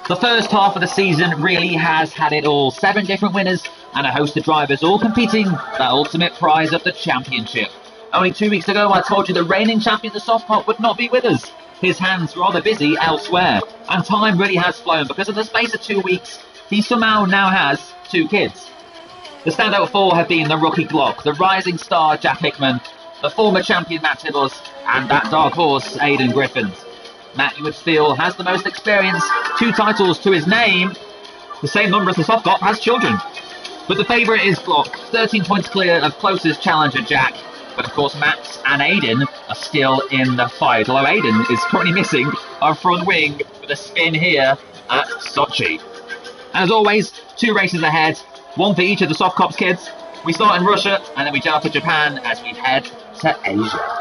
The first half of the season really has had it all. 7 different winners and a host of drivers all competing for that ultimate prize of the championship. Only 2 weeks ago I told you the reigning champion of the Softcop would not be with us. His hands rather busy elsewhere, and time really has flown because in the space of 2 weeks he somehow now has 2 kids. The standout 4 have been the rookie Glock, the rising star Jack Hickman, the former champion Matt Tibbles, and that dark horse Aidan Griffiths. Matt, you would feel, has the most experience, 2 titles to his name, the same number as the Softcop has children. But the favourite is Glock, 13 points clear of closest challenger Jack. But of course Matt and Aidan are still in the fight, although Aidan is currently missing a front wing with a spin here at Sochi. As always, 2 races ahead, 1 for each of the Softcop's kids. We start in Russia and then we jump to Japan as we head to Asia.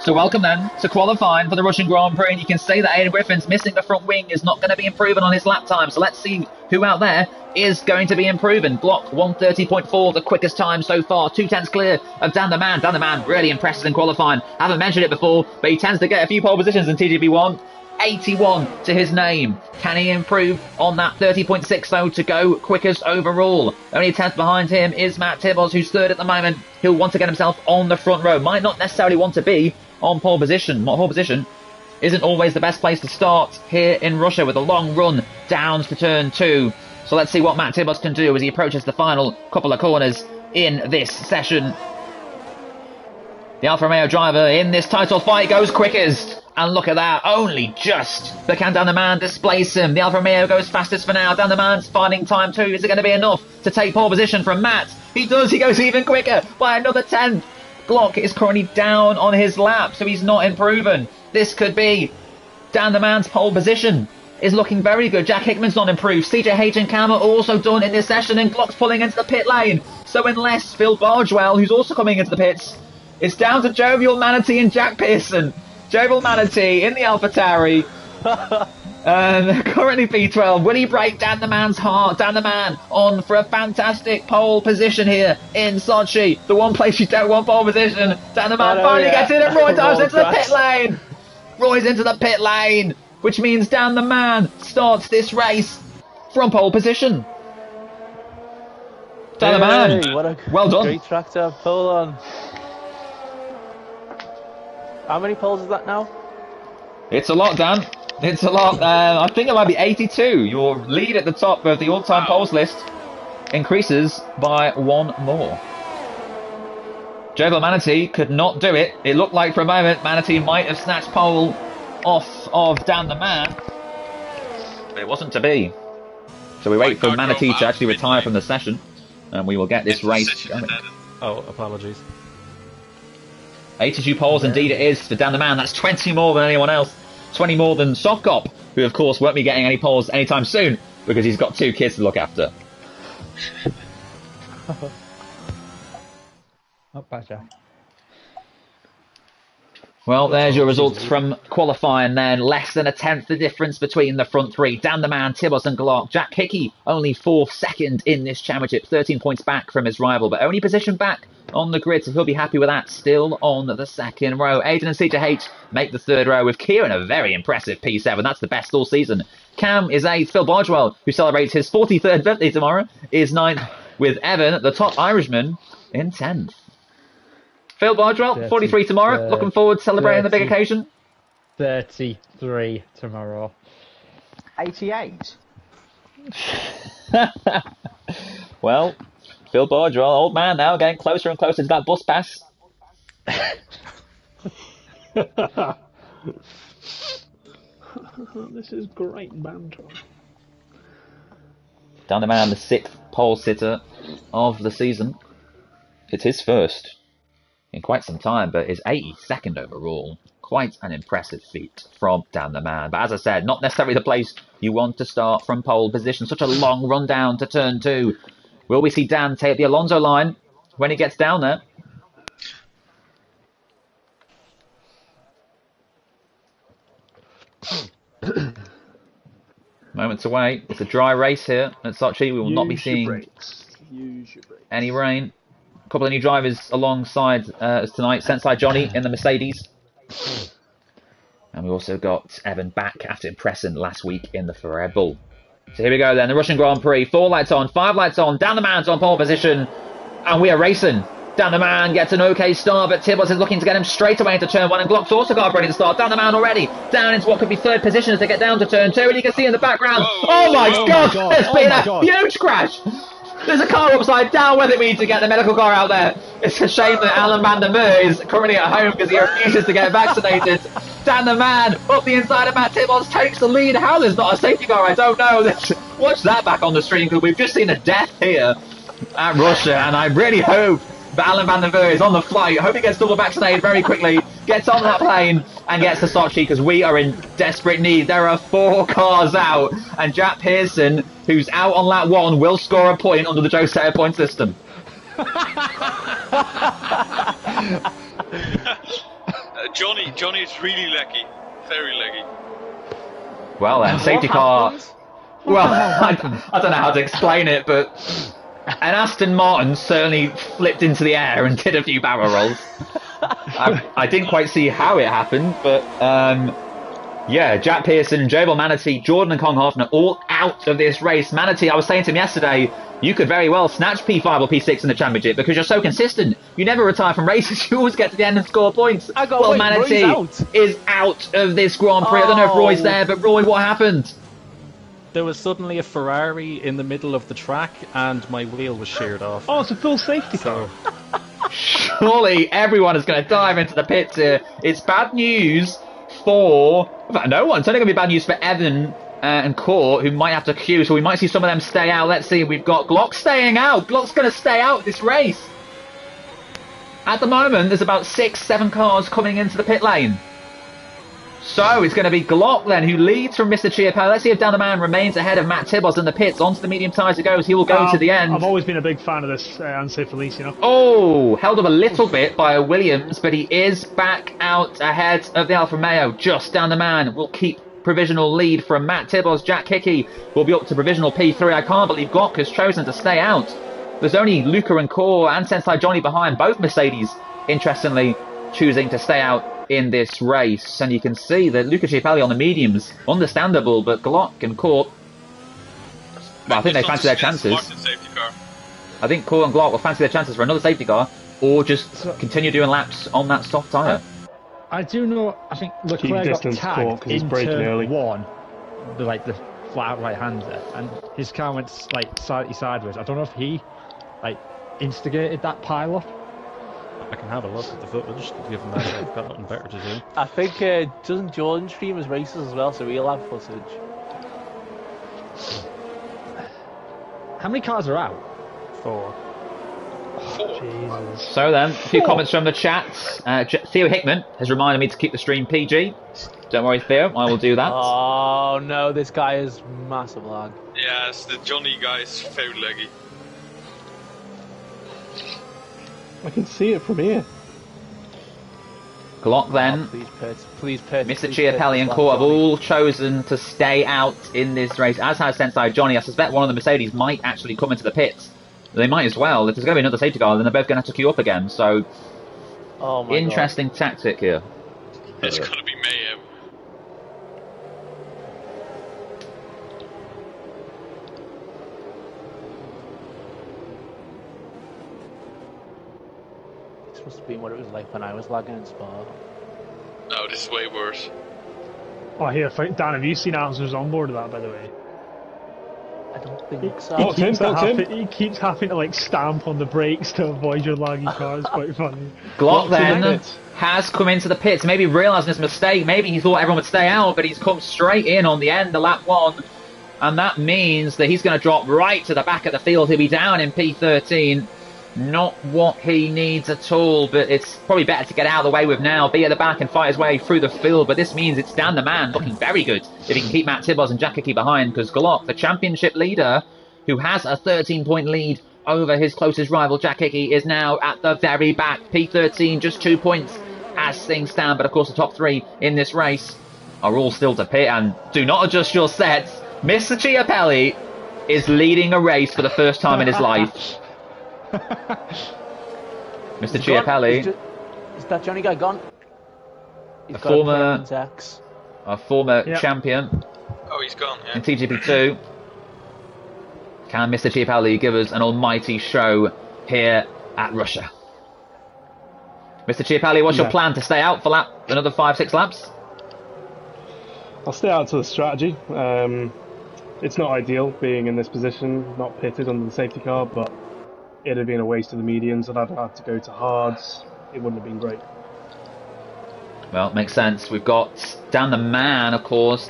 So welcome then to qualifying for the Russian Grand Prix, and you can see that Aidan Griffin's missing the front wing is not going to be improving on his lap time. So let's see who out there is going to be improving. Glock 1:30.4, the quickest time so far, 2/10 clear of Dan the Man. Dan the Man really impresses in qualifying. Haven't mentioned it before, but he tends to get a few pole positions in TGP1. 81 to his name. Can he improve on that 30.6 though to go quickest overall? Only a 10th behind him is Matt Tibbles, who's 3rd at the moment. He'll want to get himself on the front row. Might not necessarily want to be on pole position. Pole position isn't always the best place to start here in Russia with a long run down to turn 2. So let's see what Matt Tibbles can do as he approaches the final couple of corners in this session. The Alfa Romeo driver in this title fight goes quickest. And look at that, only just. But can Dan the Man displace him? The Alfa Romeo goes fastest for now. Dan the Man's finding time too. Is it going to be enough to take pole position from Matt? He does, he goes even quicker by another 10th. Glock is currently down on his lap, so he's not improving. This could be Dan the Man's pole position. Is looking very good. Jack Hickman's not improved. CJH and Cam are also done in this session, and Glock's pulling into the pit lane. So unless Phil Bargewell, who's also coming into the pits, it's down to Jovial Manatee and Jack Pearson. Jovial Manatee in the AlphaTauri. Currently P12. Will he break Dan the Man's heart? Dan the Man on for a fantastic pole position here in Sochi. The one place you don't want pole position. Dan the Man finally gets in and Roy dives into the pit lane. Roy's into the pit lane, which means Dan the Man starts this race from pole position. Dan the Man, what a well done. Great track to have pole on. How many poles is that now? It's a lot, Dan. It's a lot. I think it might be 82. Your lead at the top of the all-time poles list increases by 1 more. Jovial Manatee could not do it. It looked like for a moment Manatee might have snatched pole off of Dan the Man, but it wasn't to be. So we wait for Manatee to actually retire from the session, and we will get this race going. Oh, apologies. 82 poles indeed it is for Dan the Man. That's 20 more than anyone else. 20 more than Softcop, who of course won't be getting any poles anytime soon because he's got 2 kids to look after. Not bad, Jack. Well, there's your results from qualifying then. Less than a 10th the difference between the front 3. Dan the Man, Tibbles and Glock. Jack Hickey only 4th, 2nd in this championship. 13 points back from his rival, but only position back on the grid, so he'll be happy with that. Still on the 2nd row. Aidan and CJH make the 3rd row with Kieran a very impressive P7. That's the best all season. Cam is 8th. Phil Bargewell, who celebrates his 43rd birthday tomorrow, is 9th, with Evan, the top Irishman, in 10th. Phil Bargewell, 43 tomorrow. Looking forward to celebrating the big occasion. 33 tomorrow. 88. Well, Phil Bargewell, old man now, getting closer and closer to that bus pass. This is great banter. Dan the Man, the 6th pole sitter of the season. It's his first in quite some time, but is 82nd overall. Quite an impressive feat from Dan the Man. But as I said, not necessarily the place you want to start from pole position. Such a long run down to turn 2. Will we see Dan take the Alonso line when he gets down there? Moments away. It's a dry race here at Sochi. We will not be seeing any rain. A couple of new drivers alongside us tonight. Sensei Johnny in the Mercedes. And we also got Evan back after impressing last week in the Ferrer Bull. So here we go then, the Russian Grand Prix. 4 lights on, 5 lights on. Dan the Man's on pole position. And we are racing. Dan the Man gets an okay start, but Tibos is looking to get him straight away into turn 1. And Glock's also got ready to start. Dan the Man already down into what could be 3rd position as they get down to turn 2. And you can see in the background, oh my god, there's been a huge crash. There's a car upside down with it. We need to get the medical car out there. It's a shame that Alan van der Merwe is currently at home because he refuses to get vaccinated. Dan the Man up the inside of Matt Tibbons takes the lead. How there's not a safety car, I don't know. Watch that back on the stream because we've just seen a death here at Russia, and I really hope that Alan van der Merwe is on the flight. I hope he gets double vaccinated very quickly, gets on that plane and gets to Sochi because we are in desperate need. There are 4 cars out, and Jack Pearson, who's out on lap 1, will score a point under the Joe Setter point system. Johnny is really leggy, very leggy. Well then, safety car. Well, I don't know how to explain it, but an Aston Martin certainly flipped into the air and did a few barrel rolls. I didn't quite see how it happened, but yeah, Jack Pearson, Jovel Manatee, Jordan and Kong Hoffner all out of this race. Manatee, I was saying to him yesterday, you could very well snatch P5 or P6 in the championship because you're so consistent. You never retire from races. You always get to the end and score points. Well, Manatee is out of this Grand Prix. I don't know if Roy's there, but Roy, what happened? There was suddenly a Ferrari in the middle of the track and my wheel was sheared off. Oh, it's a full safety car. Surely everyone is going to dive into the pits here. It's bad news for... In fact, no one. It's only going to be bad news for Evan and Court, who might have to queue, so we might see some of them stay out. Let's see, we've got Glock staying out. Glock's going to stay out this race. At the moment, there's about 6-7 cars coming into the pit lane. So it's going to be Glock then, who leads from Mr. Chiapelli. Let's see if Dan the Man remains ahead of Matt Tibbos in the pits. Onto the medium tyres it goes. He will go to the end. I've always been a big fan of this Anse Felice, you know. Oh, held up a little bit by Williams, but he is back out ahead of the Alfa Romeo. Just Dan the Man will keep provisional lead from Matt Tibbos. Jack Hickey will be up to provisional P3. I can't believe Glock has chosen to stay out. There's only Luca and Core and Sensei Johnny behind, both Mercedes, interestingly, choosing to stay out in this race. And you can see that Luca Chiapelli on the mediums, understandable, but Glock and Court, well, I think they fancy their chances. I think Court and Glock will fancy their chances for another safety car, or just continue doing laps on that soft tyre. I do know, I think Leclerc got tagged in turn 1, the flat out right-hander, and his car went slightly sideways. I don't know if he instigated that pile-up. I can have a look at the footage, given that I've got nothing better to do. I think, doesn't Jordan stream his races as well, so he'll have footage. How many cars are out? 4. Jesus. So then, a few comments from the chat. Theo Hickman has reminded me to keep the stream PG. Don't worry, Theo, I will do that. Oh no, this guy is massive lag. Yes, the Johnny guy is very laggy. I can see it from here. Glock then, please pit. Mr. Chiapelli and Court have all chosen to stay out in this race, as has Sensei Johnny. I suspect one of the Mercedes might actually come into the pits. They might as well. If there's going to be another safety car, then they're both going to have to queue up again. So, interesting tactic here. It's going to be mayhem. This must have been what it was like when I was lagging in Spa. No, this is way worse. Oh, here, Dan, have you seen Amsler's on board of that, by the way? I don't think so. He keeps having to stamp on the brakes to avoid your laggy car. It's quite funny. Glock then has come into the pits, maybe realising his mistake. Maybe he thought everyone would stay out, but he's come straight in on the end of lap 1. And that means that he's going to drop right to the back of the field. He'll be down in P13. Not what he needs at all, but it's probably better to get out of the way with now, be at the back and fight his way through the field. But this means it's Dan the Man looking very good if he can keep Matt Tibbos and Jack Hickey behind, because Glock, the championship leader, who has a 13-point lead over his closest rival, Jack Hickey, is now at the very back. P13, just 2 points as things stand. But of course, the top 3 in this race are all still to pit, and do not adjust your sets. Mr. Chiapelli is leading a race for the first time in his life. Mr. Chiapelli, is that Johnny guy gone? He's a former a former champion. Oh, he's gone, in TGP2. Can Mr. Chiapelli give us an almighty show here at Russia? Mr. Chiapelli, what's your plan to stay out for another 5-6 laps? I'll stay out to the strategy. It's not ideal being in this position, not pitted under the safety car, but it'd have been a waste of the mediums and I'd have had to go to hards. It wouldn't have been great. Well, it makes sense. We've got Dan the Man, of course,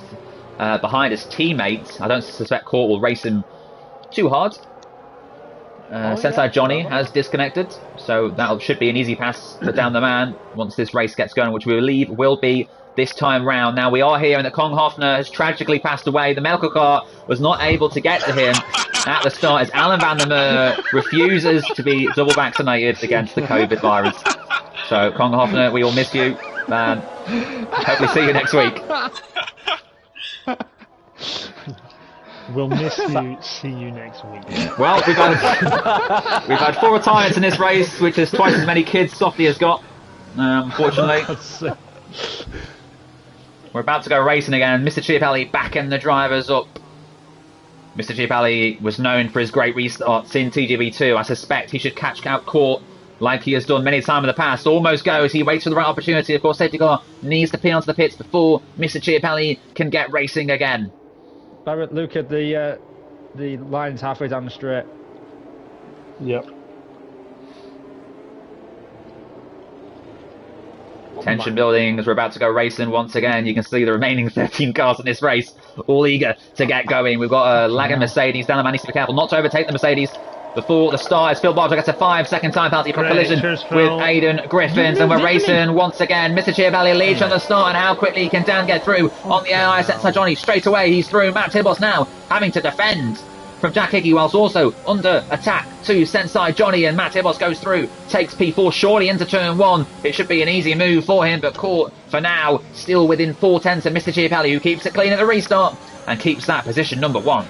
behind his teammate. I don't suspect Court will race him too hard. Sensei Johnny has disconnected, so that should be an easy pass for Dan the Man once this race gets going, which we believe will be this time round. Now we are here, and the Kong Hofner has tragically passed away. The medical car was not able to get to him at the start as Alan van der Merwe refuses to be double vaccinated against the COVID virus. So Kong Hofner, we will miss you, man. Hopefully see you next week. We'll miss you. See you next week. Well, we've had 4 retirements in this race, which is twice as many kids Softy has got. Unfortunately, we're about to go racing again. Mr. Chiapelli backing the drivers up. Mr. Chiapelli was known for his great restarts in TGV2. I suspect he should catch out Court like he has done many times in the past. Almost goes. He waits for the right opportunity. Of course, safety car needs to peel onto the pits before Mr. Chiapelli can get racing again. Barrett, look at the line's halfway down the straight. Yep. Tension building as we're about to go racing once again. You can see the remaining 13 cars in this race all eager to get going. We've got a lagging Mercedes. Dan the Man needs to be careful not to overtake the Mercedes before the start. As Phil Barger gets a 5-second time penalty for collision with Aidan Griffiths, and we're racing once again. Mr. Chiapelli leads from the start, and how quickly can Dan get through on the AI Sensei Johnny? Straight away he's through. Matt Tibos now having to defend from Jack Hickey, whilst also under attack to Sensei Johnny, and Matt Tibos goes through, takes P4 surely into turn 1. It should be an easy move for him, but caught for now still within 4 tenths of Mr. Chiapelli, who keeps it clean at the restart and keeps that position number 1.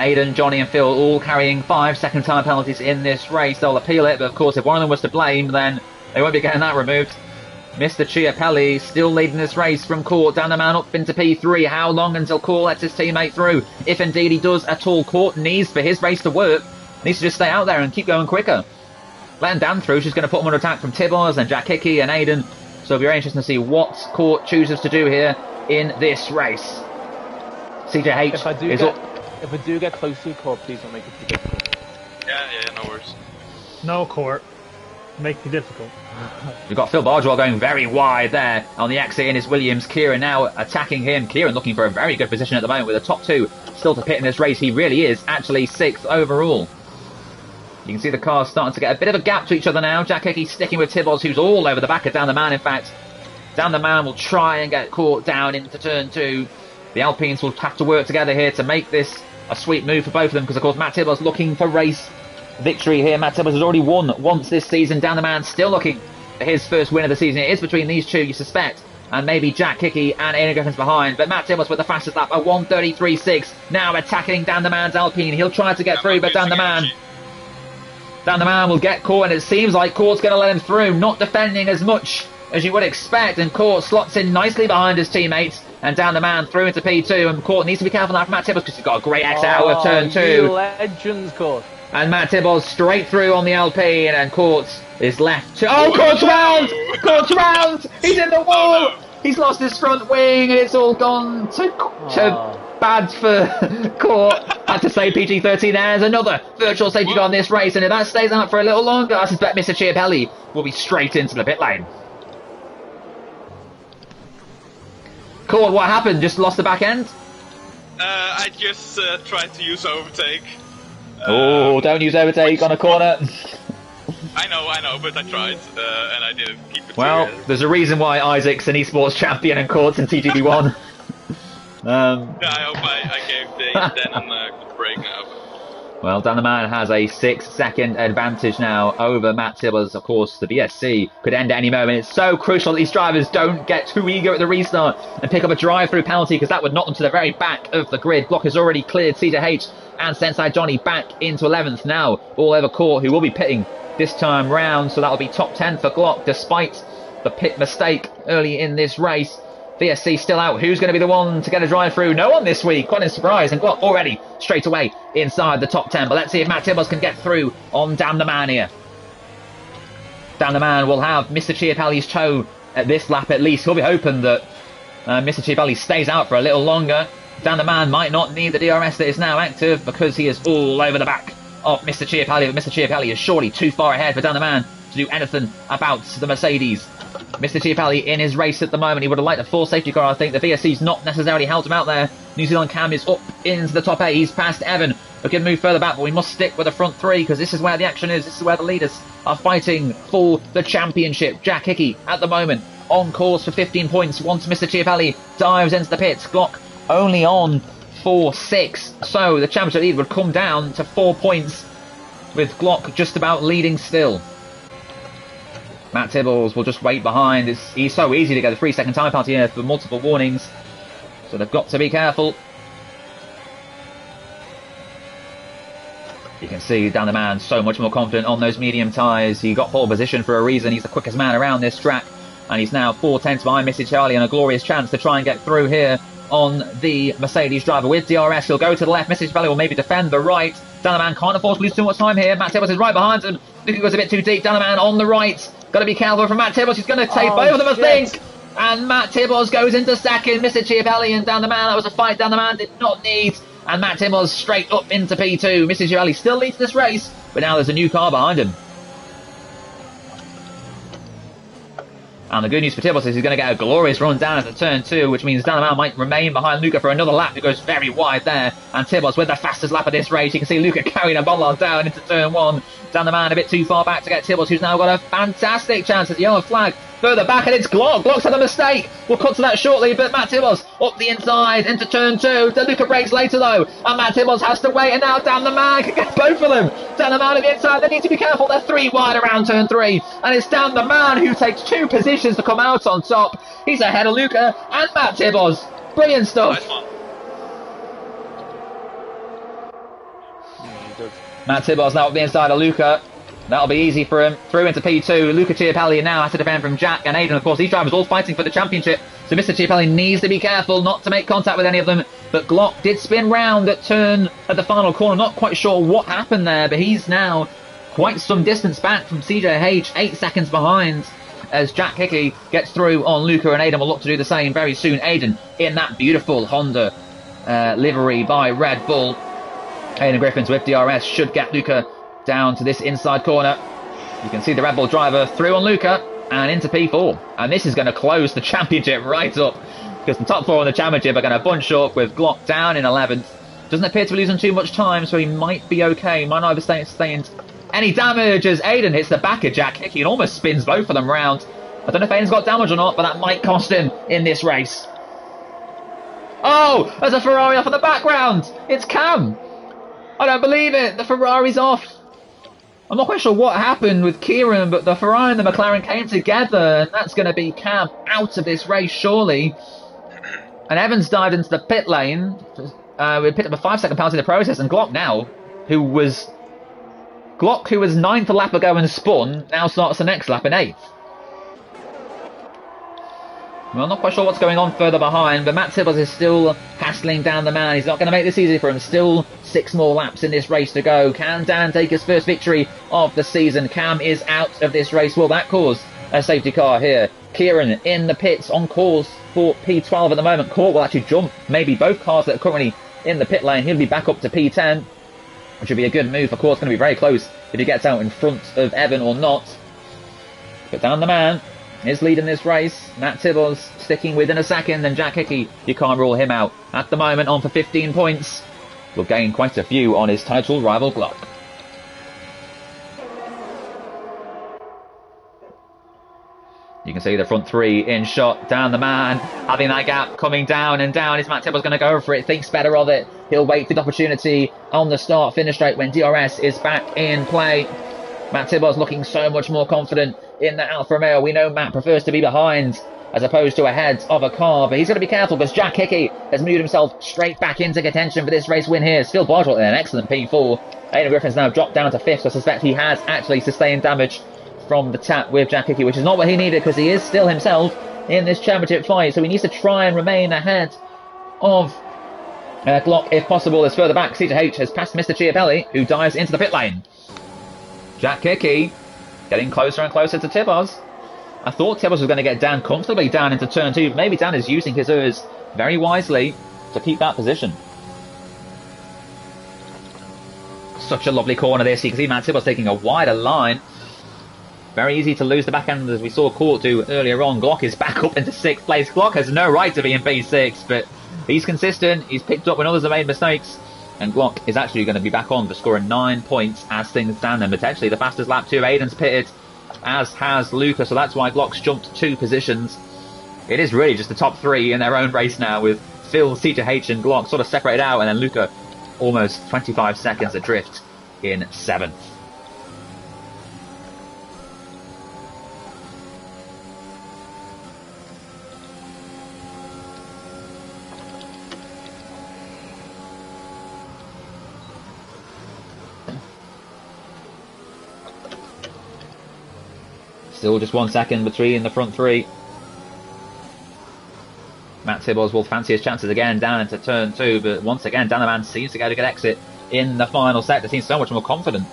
Aidan, Johnny and Phil all carrying 5-second time penalties in this race. They'll appeal it, but of course if one of them was to blame, then they won't be getting that removed. Mr. Chiapelli still leading this race from Court. Dan the Man up into P3. How long until Court lets his teammate through? If indeed he does at all, Court needs for his race to work. Needs to just stay out there and keep going quicker. Letting Dan through, she's going to put him under attack from Tibos and Jack Hickey and Aidan. So it'll be very interesting to see what Court chooses to do here in this race. CJH if I do get close to Court, please don't make it too difficult. Yeah, no worries. No, Court. Make it difficult. We've got Phil Bardwell going very wide there on the exit in his Williams. Kieran now attacking him. Kieran looking for a very good position at the moment with the top 2 still to pit in this race. He really is actually 6th overall. You can see the cars starting to get a bit of a gap to each other now. Jack Hickey sticking with Tibos, who's all over the back of Dan the Man. In fact, Dan the Man will try and get Court down into turn 2. The Alpines will have to work together here to make this a sweet move for both of them, because of course Matt Tibos looking for race victory here. Matt Tibos has already won once this season. Dan the Man still looking for his first win of the season. It is between these two, you suspect, and maybe Jack Hickey and Aidan Griffiths behind. But Matt Tibos with the fastest lap, a 1:33.6. Now attacking Dan the Man's Alpine. He'll try to get through, but Dan the Man will get caught, and it seems like Court's going to let him through. Not defending as much as you would expect, and Court slots in nicely behind his teammates. And Dan the Man through into P2, and Court needs to be careful now for Matt Tibos because he's got a great exit out of turn 2. You legends, Court. And Matt Tibos straight through on the Alpine, and Court is left to... Oh, Court's round! Court's round! He's in the wall! He's lost his front wing, and it's all gone to bad for Court. Had to say PG-13 as another virtual safety car on this race, and if that stays out for a little longer, I suspect Mr. Chiapelli will be straight into the pit lane. Court, what happened? Just lost the back end? I just tried to use overtake. Don't use overtake on a corner. I know, but I tried, and I didn't keep it. Well, there's a reason why Isaac's an esports champion and Court's in TGB1. Yeah, I hope I gave Dan a good break now. Well, Dan the Man has a 6-second advantage now over Matt Tibos. Of course, the BSC could end at any moment. It's so crucial that these drivers don't get too eager at the restart and pick up a drive-through penalty, because that would knock them to the very back of the grid. Block has already cleared CJH and Sensei Johnny back into 11th now, all over Court, who will be pitting this time round. So that'll be top 10 for Glock, despite the pit mistake early in this race. VSC still out. Who's going to be the one to get a drive through? No one this week. Quite a surprise. And Glock already straight away inside the top 10. But let's see if Matt Tibbles can get through on Damn the Man here. Damn the Man will have Mr. Chiapelli's toe at this lap at least. He'll be hoping that Mr. Chiapelli stays out for a little longer. Damn the Man might not need the DRS that is now active because he is all over the back of Mr. Chiapelli. But Mr. Chiapelli is surely too far ahead for Damn the Man to do anything about the Mercedes. Mr. Chiapelli in his race at the moment. He would have liked a full safety car, I think. The VSC's not necessarily helped him out there. New Zealand Cam is up into the top 8. He's past Evan. We can move further back, but we must stick with the front 3 because this is where the action is. This is where the leaders are fighting for the championship. Jack Hickey at the moment on course for 15 points once Mr. Chiapelli dives into the pits. Glock only on 4-6. So the championship lead would come down to 4 points with Glock just about leading still. Matt Tibbles will just wait behind. He's so easy to get a 3-second time penalty here for multiple warnings. So they've got to be careful. You can see Down the Man so much more confident on those medium tyres. He got pole position for a reason. He's the quickest man around this track. And he's now 4 tenths behind Missy Charlie and a glorious chance to try and get through here on the Mercedes driver with DRS. He'll go to the left. Missy Charlie will maybe defend the right. Down the Man can't afford to lose too much time here. Matt Tibbles is right behind him. Luca goes a bit too deep. Down the Man on the right. Got to be careful from Matt Tibbles. He's going to take both of them, I think. And Matt Tibbles goes into second. Mr. Chiapelli and Down the Man. That was a fight Down the Man did not need. And Matt Tibbles straight up into P2. Mr. Chiapelli still leads this race, but now there's a new car behind him. And the good news for Tibbles is he's going to get a glorious run down at turn 2, which means Down the Man might remain behind Luca for another lap, who goes very wide there. And Tibbles with the fastest lap of this race. You can see Luca carrying a bollard down into turn 1. Down the Man a bit too far back to get Tibbles, who's now got a fantastic chance at the yellow flag. Further back, and it's Glock. Glock's had a mistake. We'll cut to that shortly, but Matt Tibbles up the inside into turn 2. The Luca brakes later, though, and Matt Tibbles has to wait, and now Down the Man can get both of them. Down the Man at the inside. They need to be careful. They're 3 wide around turn 3, and it's Down the Man who takes 2 positions to come out on top. He's ahead of Luca and Matt Tibbles. Brilliant stuff. Matt Tibbles now up the inside of Luca. That'll be easy for him. Through into P2. Luca Chiapelli now has to defend from Jack and Aiden. Of course, these drivers all fighting for the championship. So Mr. Chiapelli needs to be careful not to make contact with any of them. But Glock did spin round at the final corner. Not quite sure what happened there, but he's now quite some distance back from CJH. 8 seconds behind as Jack Hickey gets through on Luca, and Aiden will look to do the same very soon. Aiden in that beautiful Honda livery by Red Bull. Aiden Griffins with DRS should get Luca down to this inside corner. You can see the Red Bull driver through on Luca and into P4. And this is going to close the championship right up, because the top 4 in the championship are going to bunch up with Glock down in 11th. Doesn't appear to be losing too much time, so he might be okay. Might not have sustained any damage as Aiden hits the back of Jack Hickey and almost spins both of them round. I don't know if Aiden's got damage or not, but that might cost him in this race. Oh, there's a Ferrari off in the background. It's Cam. I don't believe it. The Ferrari's off. I'm not quite sure what happened with Kieran, but the Ferrari and the McLaren came together, and that's going to be Cam out of this race, surely. And Evans dived into the pit lane. We picked up a 5-second penalty in the process, and Glock now, who was 9th a lap ago and spun, now starts the next lap in 8th. Well, I'm not quite sure what's going on further behind, but Matt Tibbles is still hassling Down the Man. He's not going to make this easy for him. Still 6 more laps in this race to go. Can Dan take his first victory of the season? Cam is out of this race. Will that cause a safety car here? Kieran in the pits on course for P12 at the moment. Court will actually jump maybe both cars that are currently in the pit lane. He'll be back up to P10, which would be a good move. Of course, it's going to be very close if he gets out in front of Evan or not. But Down the Man is leading this race. Matt Tibbles sticking within a second, and Jack Hickey, you can't rule him out. At the moment, on for 15 points. Will gain quite a few on his title rival Glock. You can see the front 3 in shot. Down the Man, having that gap coming down and down. Is Matt Tibbles going to go for it? Thinks better of it. He'll wait for the opportunity on the start-finish straight when DRS is back in play. Matt Tibbles looking so much more confident in the Alfa Romeo. We know Matt prefers to be behind as opposed to ahead of a car, but he's got to be careful because Jack Hickey has moved himself straight back into contention for this race win here. Still Bartlett in an excellent P4. Aiden Griffin's now dropped down to 5th, so I suspect he has actually sustained damage from the tap with Jack Hickey, which is not what he needed because he is still himself in this championship fight. So he needs to try and remain ahead of Glock if possible. As further back, CJH has passed Mr. Chiapelli, who dives into the pit lane. Jack Hickey getting closer and closer to Tibbars. I thought Tibbars was going to get Dan comfortably down into turn 2. Maybe Dan is using his ERS very wisely to keep that position. Such a lovely corner this. You can see Matt Tibbars taking a wider line. Very easy to lose the back end, as we saw Court do earlier on. Glock is back up into 6th place. Glock has no right to be in P6, but he's consistent. He's picked up when others have made mistakes. And Glock is actually going to be back on for scoring 9 points as things stand, and potentially the fastest lap too. Aiden's pitted, as has Luca, so that's why Glock's jumped 2 positions. It is really just the top 3 in their own race now, with Phil, CJH and Glock sort of separated out, and then Luca almost 25 seconds adrift in 7th. Still just 1 second between the front 3. Matt Tibbars will fancy his chances again down into turn 2, but once again, Dan the Man seems to get a good exit in the final sector. Seems so much more confident.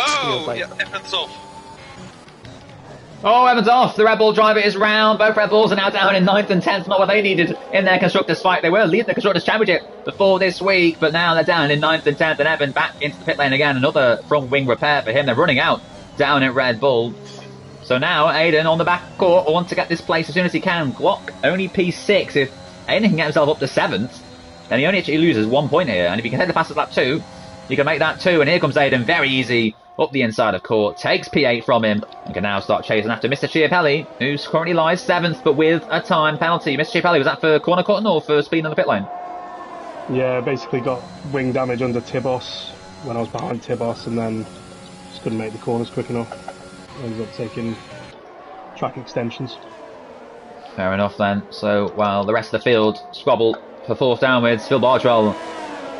Oh, yeah, Evans off. Oh, Evans off. The Red Bull driver is round. Both Red Bulls are now down in 9th and 10th. Not what they needed in their Constructors fight. They were leading the Constructors Championship before this week, but now they're down in 9th and 10th. And Evan back into the pit lane again. Another front wing repair for him. They're running out down at Red Bull. So now Aiden on the back court will want to get this place as soon as he can. Glock only P6. If Aiden can get himself up to 7th, then he only actually loses 1 point here. And if he can hit the fastest lap 2, he can make that 2. And here comes Aiden, very easy, up the inside of court, takes P8 from him, and can now start chasing after Mr. Chiapelli, who's currently lies 7th, but with a time penalty. Mr. Chiapelli, was that for corner cutting or for speed on the pit lane? Yeah, basically got wing damage under Tibbos when I was behind Tibbos, and then just couldn't make the corners quick enough. Ended up taking track extensions. Fair enough then. So while the rest of the field squabble for 4th downwards, Phil Bardwell,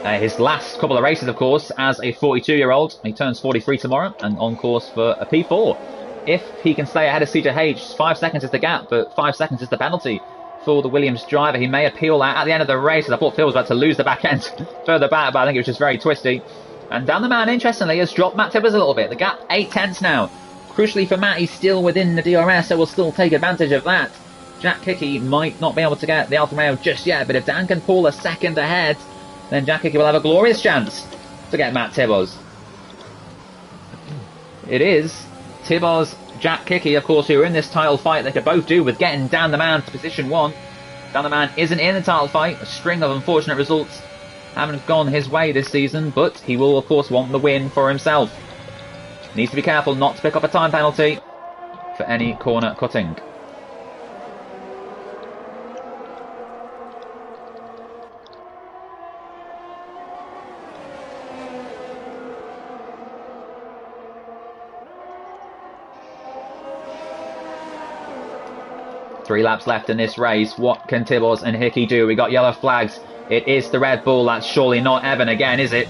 his last couple of races, of course, as a 42-year-old. He turns 43 tomorrow and on course for a P4. If he can stay ahead of CJH, 5 seconds is the gap, but 5 seconds is the penalty for the Williams driver. He may appeal that at the end of the race, as I thought Phil was about to lose the back end further back, but I think it was just very twisty. And Dan the Man, interestingly, has dropped Matt Tibbars a little bit. The gap 8 tenths now. Crucially for Matt, he's still within the DRS, so we'll still take advantage of that. Jack Hickey might not be able to get the Alfa Romeo just yet, but if Dan can pull a second ahead, then Jack Hickey will have a glorious chance to get Matt Tibbars. It is Tibbars, Jack Hickey, of course, who are in this title fight. They could both do with getting Dan the Man to position 1. Dan the Man isn't in the title fight. A string of unfortunate results haven't gone his way this season, but he will, of course, want the win for himself. Needs to be careful not to pick up a time penalty for any corner cutting. Three laps left in this race. What can Tibbars and Hickey do? We got yellow flags. It is the Red Bull. That's surely not Evan again, is it?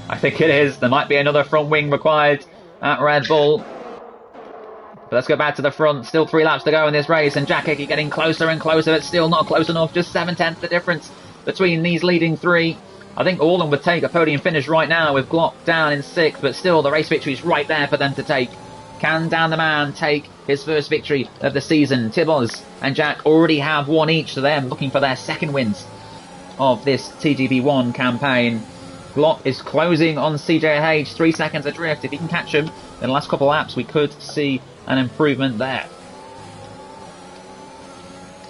I think it is. There might be another front wing required at Red Bull. But let's go back to the front. Still 3 laps to go in this race. And Jack Hickey getting closer and closer. But still not close enough. Just 7 tenths the difference between these leading 3. I think all of them would take a podium finish right now with Glock down in 6th. But still the race victory is right there for them to take. Can Dan the Man take his first victory of the season? Tibbars and Jack already have 1 each, so they're looking for their second wins of this TGP1 campaign. Glock is closing on CJH, 3 seconds adrift. If he can catch him in the last couple of laps, we could see an improvement there.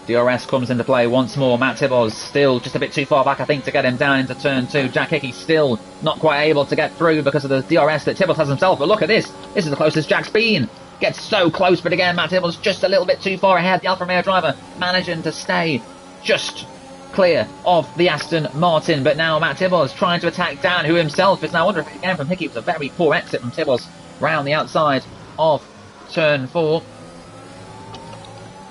DRS comes into play once more. Matt Tibbars still just a bit too far back, I think, to get him down into turn 2. Jack Hickey still not quite able to get through because of the DRS that Tibbars has himself. But look at this. This is the closest Jack's been Gets so close, but again, Matt Tibbles just a little bit too far ahead. The Alfa Romeo driver managing to stay just clear of the Aston Martin. But now Matt Tibbles trying to attack Dan, who himself is now under again from Hickey. It was a very poor exit from Tibbles round the outside of turn 4.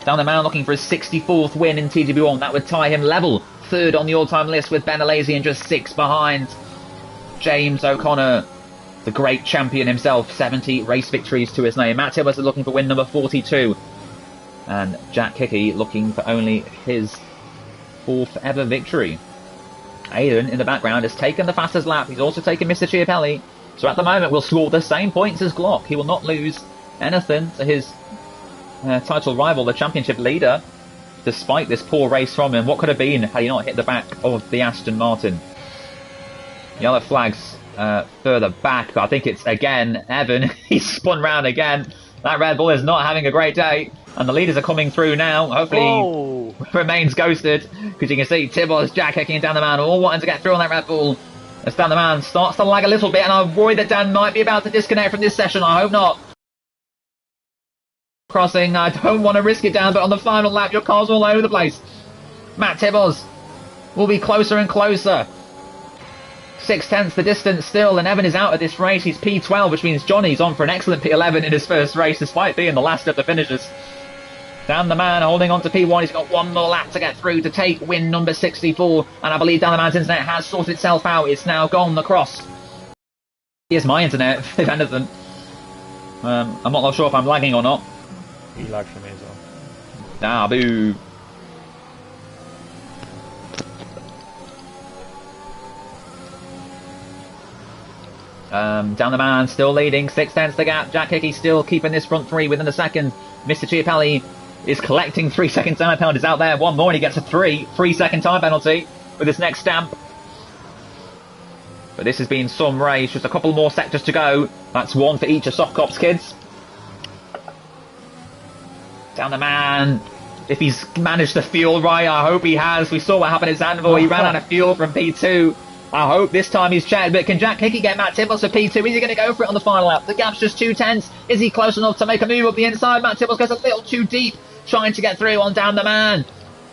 Down the man looking for his 64th win in TGB1. That would tie him level 3rd on the all-time list with Ben Alesi and just 6 behind James O'Connor, the great champion himself. 70 race victories to his name. Matt Tibbles is looking for win number 42. And Jack Hickey looking for only his 4th ever victory. Aidan in the background has taken the fastest lap. He's also taken Mr. Chiapelli. So at the moment we'll score the same points as Glock. He will not lose anything to his title rival, the championship leader, despite this poor race from him. What could have been had he not hit the back of the Aston Martin? Yellow flags further back. I think it's again Evan. He's spun round again. That Red Bull is not having a great day. And the leaders are coming through now. Hopefully he remains ghosted. Because you can see Tibbles, Jack Hickey and Dan the Man all wanting to get through on that Red Bull. As Dan the Man starts to lag a little bit. And I'm worried that Dan might be about to disconnect from this session. I hope not. Crossing. I don't want to risk it, Dan. But on the final lap, your car's all over the place. Matt Tibbles will be closer and closer. 6/10 the distance still, and Evan is out of this race. He's P12, which means Johnny's on for an excellent P11 in his first race, despite being the last of the finishers. Dan the Man holding on to P1. He's got one more lap to get through to take win number 64, and I believe Dan the Man's internet has sorted itself out. It's now gone across. Here's my internet, if anything. I'm not sure if I'm lagging or not. He lagged for me as well. Ah, boo. Down the Man still leading, 6/10 the gap. Jack Hickey still keeping this front 3 within a second. Mr. Chiapelli is collecting 3-second time penalties out there. One more and he gets a 3-second time penalty with his next stamp. But this has been some race, just a couple more sectors to go. That's one for each of Soft Cops kids. Down the Man, if he's managed the fuel right, I hope he has. We saw what happened at Zandvoort. He ran out of fuel from P2. I hope this time he's checked, but can Jack Hickey get Matt Tibbles for P2? Is he going to go for it on the final lap? The gap's just 2/10. Is he close enough to make a move up the inside? Matt Tibbles goes a little too deep, trying to get through on Down the Man.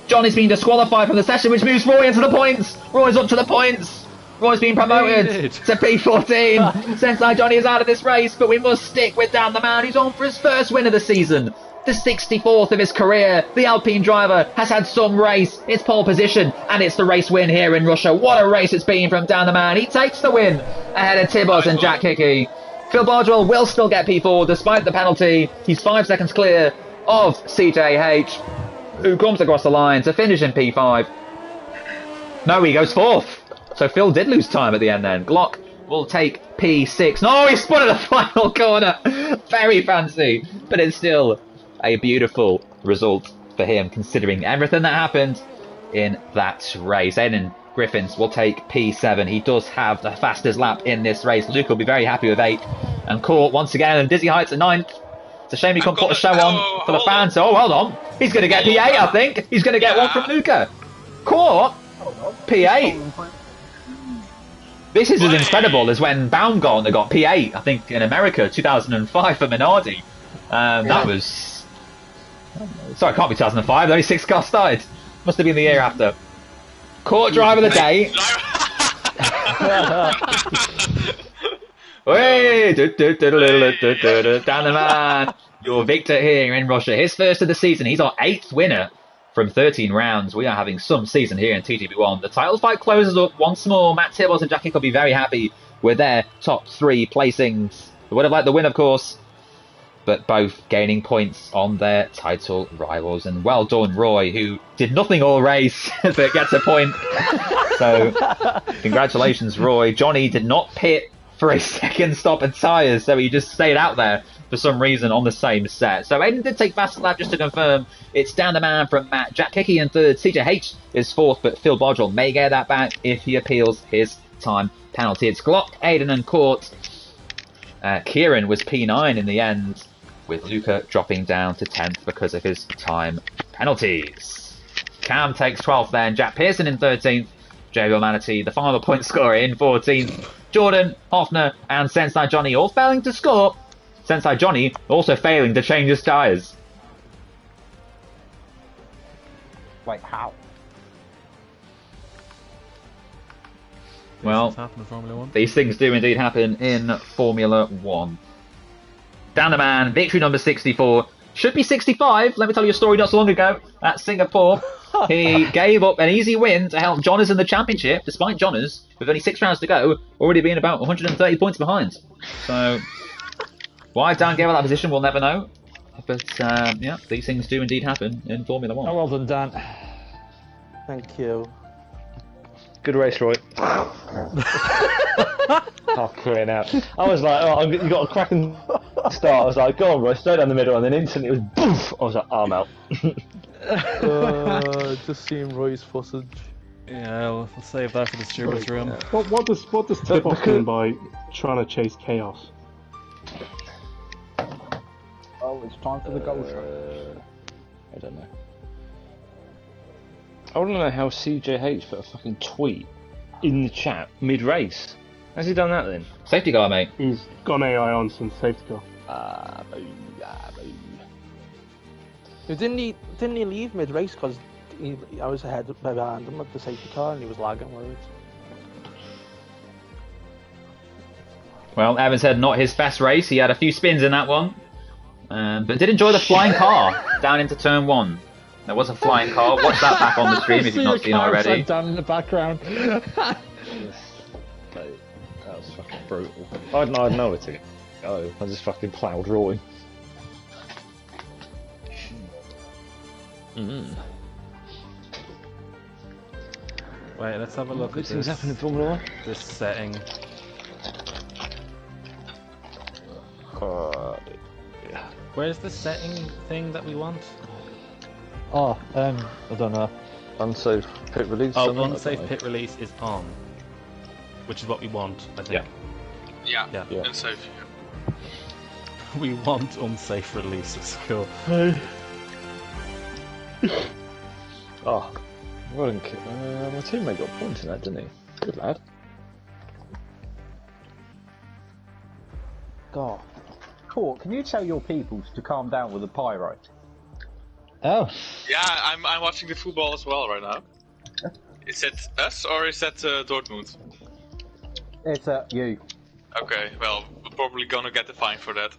Johnny's been disqualified from the session, which moves Roy into the points. Roy's up to the points. Roy's been promoted to P14. Sensei Johnny is out of this race, but we must stick with Down the Man, who's on for his first win of the season. The 64th of his career. The Alpine driver has had some race. It's pole position, and it's the race win here in Russia. What a race it's been from Dan the Man. He takes the win ahead of Tibbles and Jack Hickey. Phil Bardwell will still get P4 despite the penalty. He's 5 seconds clear of CJH, who comes across the line to finish in P5. No, he goes 4th. So Phil did lose time at the end then. Glock will take P6. No, he spun at the final corner. Very fancy, but it's still a beautiful result for him, considering everything that happened in that race. Aidan Griffiths will take P7. He does have the fastest lap in this race. Luke will be very happy with 8. And Court once again, and Dizzy Heights at 9th. It's a shame he couldn't put a show on for the fans. Oh, hold on. He's going to get P8, I think. He's going to get one from Luca. Court, P8. This is as incredible as when Baumgartner got P8, I think, in America, 2005 for Minardi. That was... Sorry, it can't be 2005. Only 6 cars started. Must have been the year after. Court driver of the day. Down the Man. Your victor here in Russia. His first of the season. He's our 8th winner from 13 rounds. We are having some season here in TGB1. The title fight closes up once more. Matt Tibbles and Jack Hickey will be very happy with their top 3 placings. They would have liked the win, of course, but both gaining points on their title rivals. And well done, Roy, who did nothing all race, but gets a point. So, congratulations, Roy. Johnny did not pit for a second stop and tyres, so he just stayed out there for some reason on the same set. So Aidan did take fast lap, just to confirm. It's Down the Man from Matt. Jack Hickey in 3rd. CJH is 4th, but Phil Bardwell may get that back if he appeals his time penalty. It's Glock, Aidan and Court. Kieran was P9 in the end, with Luca dropping down to 10th because of his time penalties. Cam takes 12th then. Jack Pearson in 13th. Jovial Manatee, the final point scorer, in 14th. Jordan, Hoffner and Sensei Johnny all failing to score. Sensei Johnny also failing to change his tyres. Wait, how? Well, these things do indeed happen in Formula 1. Down the man, victory number 64. Should be 65. Let me tell you a story not so long ago at Singapore. He gave up an easy win to help Jonas in the championship, despite Jonas, with only 6 rounds to go, already being about 130 points behind. So, why Dan gave up that position, we'll never know. But, yeah, these things do indeed happen in Formula 1. Oh, well done, Dan. Thank you. Good race, Roy. Oh, clear out. I was like, oh, you got a cracking start. I was like, go on, Roy, straight down the middle, and then instantly it was boof. I was like, I'm out. Just seeing Roy's footage. Yeah, we'll save that for the stewards' room. What does Tip-Off mean by trying to chase chaos? Oh, it's time for the goal. I don't know. I want to know how CJH put a fucking tweet in the chat mid-race. How's he done that then? Safety car, mate. He's gone AI on some safety car. Didn't he leave mid-race because I was ahead behind him at the safety car and he was lagging loads? Well, Evans said not his best race. He had a few spins in that one. But did enjoy the flying car down into turn 1. There was a flying car. Watch that back on the stream if you've not seen it already. Down in the background. That was fucking brutal. I had nowhere to go. I just fucking ploughed Roy. Wait, let's have a look at things happen in Formula 1. This setting. Where's the setting thing that we want? Oh, I don't know. Unsafe pit release. Oh, unsafe pit release is on, which is what we want, I think. Yeah. Yeah. Unsafe. We want unsafe releases. Cool. Oh, well, my teammate got points in that, didn't he? Good lad. God. Court, can you tell your peoples to calm down with the pyro? Oh. Yeah, I'm watching the football as well right now. Is it us or is that Dortmund? It's you. Okay, well, we're probably gonna get a fine for that.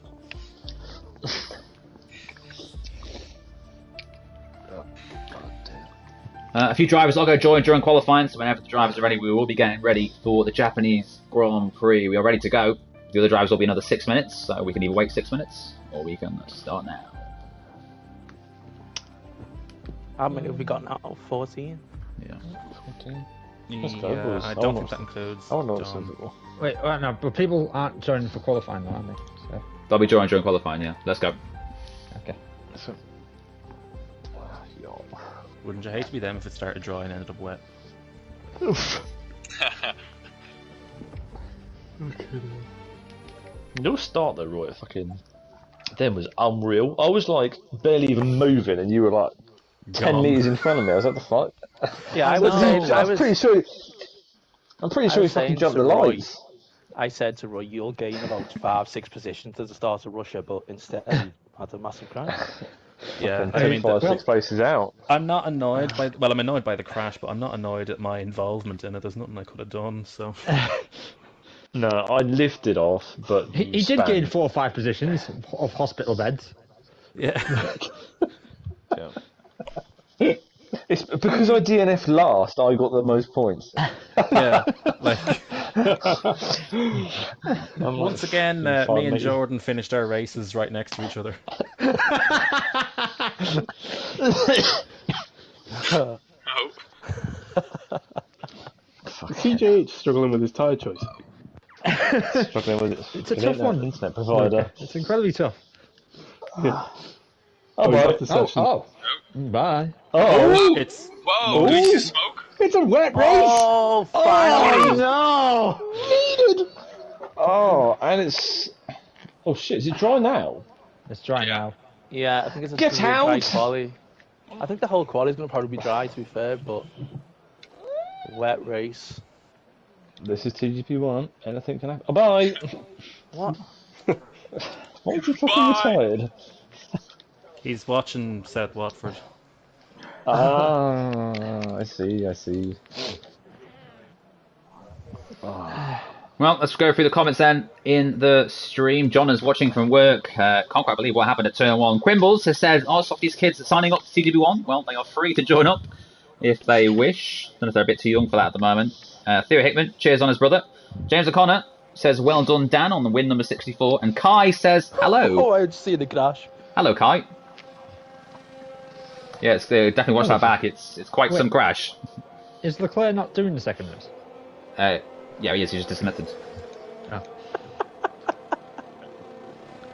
A few drivers will go join during qualifying, so whenever the drivers are ready, we will be getting ready for the Japanese Grand Prix. We are ready to go. The other drivers will be another 6 minutes, so we can either wait 6 minutes or we can start now. How many have we got now? 14? Yeah. 14? Yeah, I don't think that includes. I don't know what's Wait, no, but people aren't joining for qualifying though, are they? So. They'll be joining during qualifying, yeah. Let's go. Okay. So, wouldn't you hate to be them if it started dry and ended up wet? Your start though, Roy, fucking then was unreal. I was like barely even moving, and you were like 10 meters in front of me. I was like, the fuck? Yeah, I was saying. I'm pretty sure. I'm pretty sure he fucking jumped the lights. I said to Roy, "You'll gain about 5-6 positions at the start of Russia," but instead he had a massive crash. Yeah, I mean, 5-6 places out. I'm not annoyed by. Well, I'm annoyed by the crash, but I'm not annoyed at my involvement in it. There's nothing I could have done. So. No, I lifted off, but he did gain 4 or 5 positions of hospital beds. Yeah. Yeah. It's because I DNF'd last. I got the most points. Yeah. Like. Once again, me and Jordan finished our races right next to each other. Oh. CJH struggling with his tyre choice. Struggling with it. It's a tough one. Internet provider. It's incredibly tough. Yeah. Oh, he's right. off the session. Oh. Bye. Oh, it's. Whoa! Do you smoke? It's a wet race. Oh, finally! no! Needed. Oh, and it's. Oh shit! Is it dry now? It's dry now. Yeah, I think it's a Get out! dry quali. I think the whole quali is going to probably be dry, to be fair, but wet race. This is TGP1. Anything can happen. Oh, bye. What? Why is he fucking retired? He's watching South Watford. Ah, I see. Well, let's go through the comments then in the stream. John is watching from work. Can't quite believe what happened at Turn 1. Quimbles has said, are Softies kids signing up to CW1? Well, they are free to join up if they wish. Don't know if they're a bit too young for that at the moment. Theo Hickman, cheers on his brother. James O'Connor says, well done, Dan, on the win number 64. And Kai says, hello. Oh, I'd see the crash. Hello, Kai. Yeah, it's definitely watch that back. It's quite some crash. Is Leclerc not doing the second race? Yeah, he is. He's just disconnected. Oh.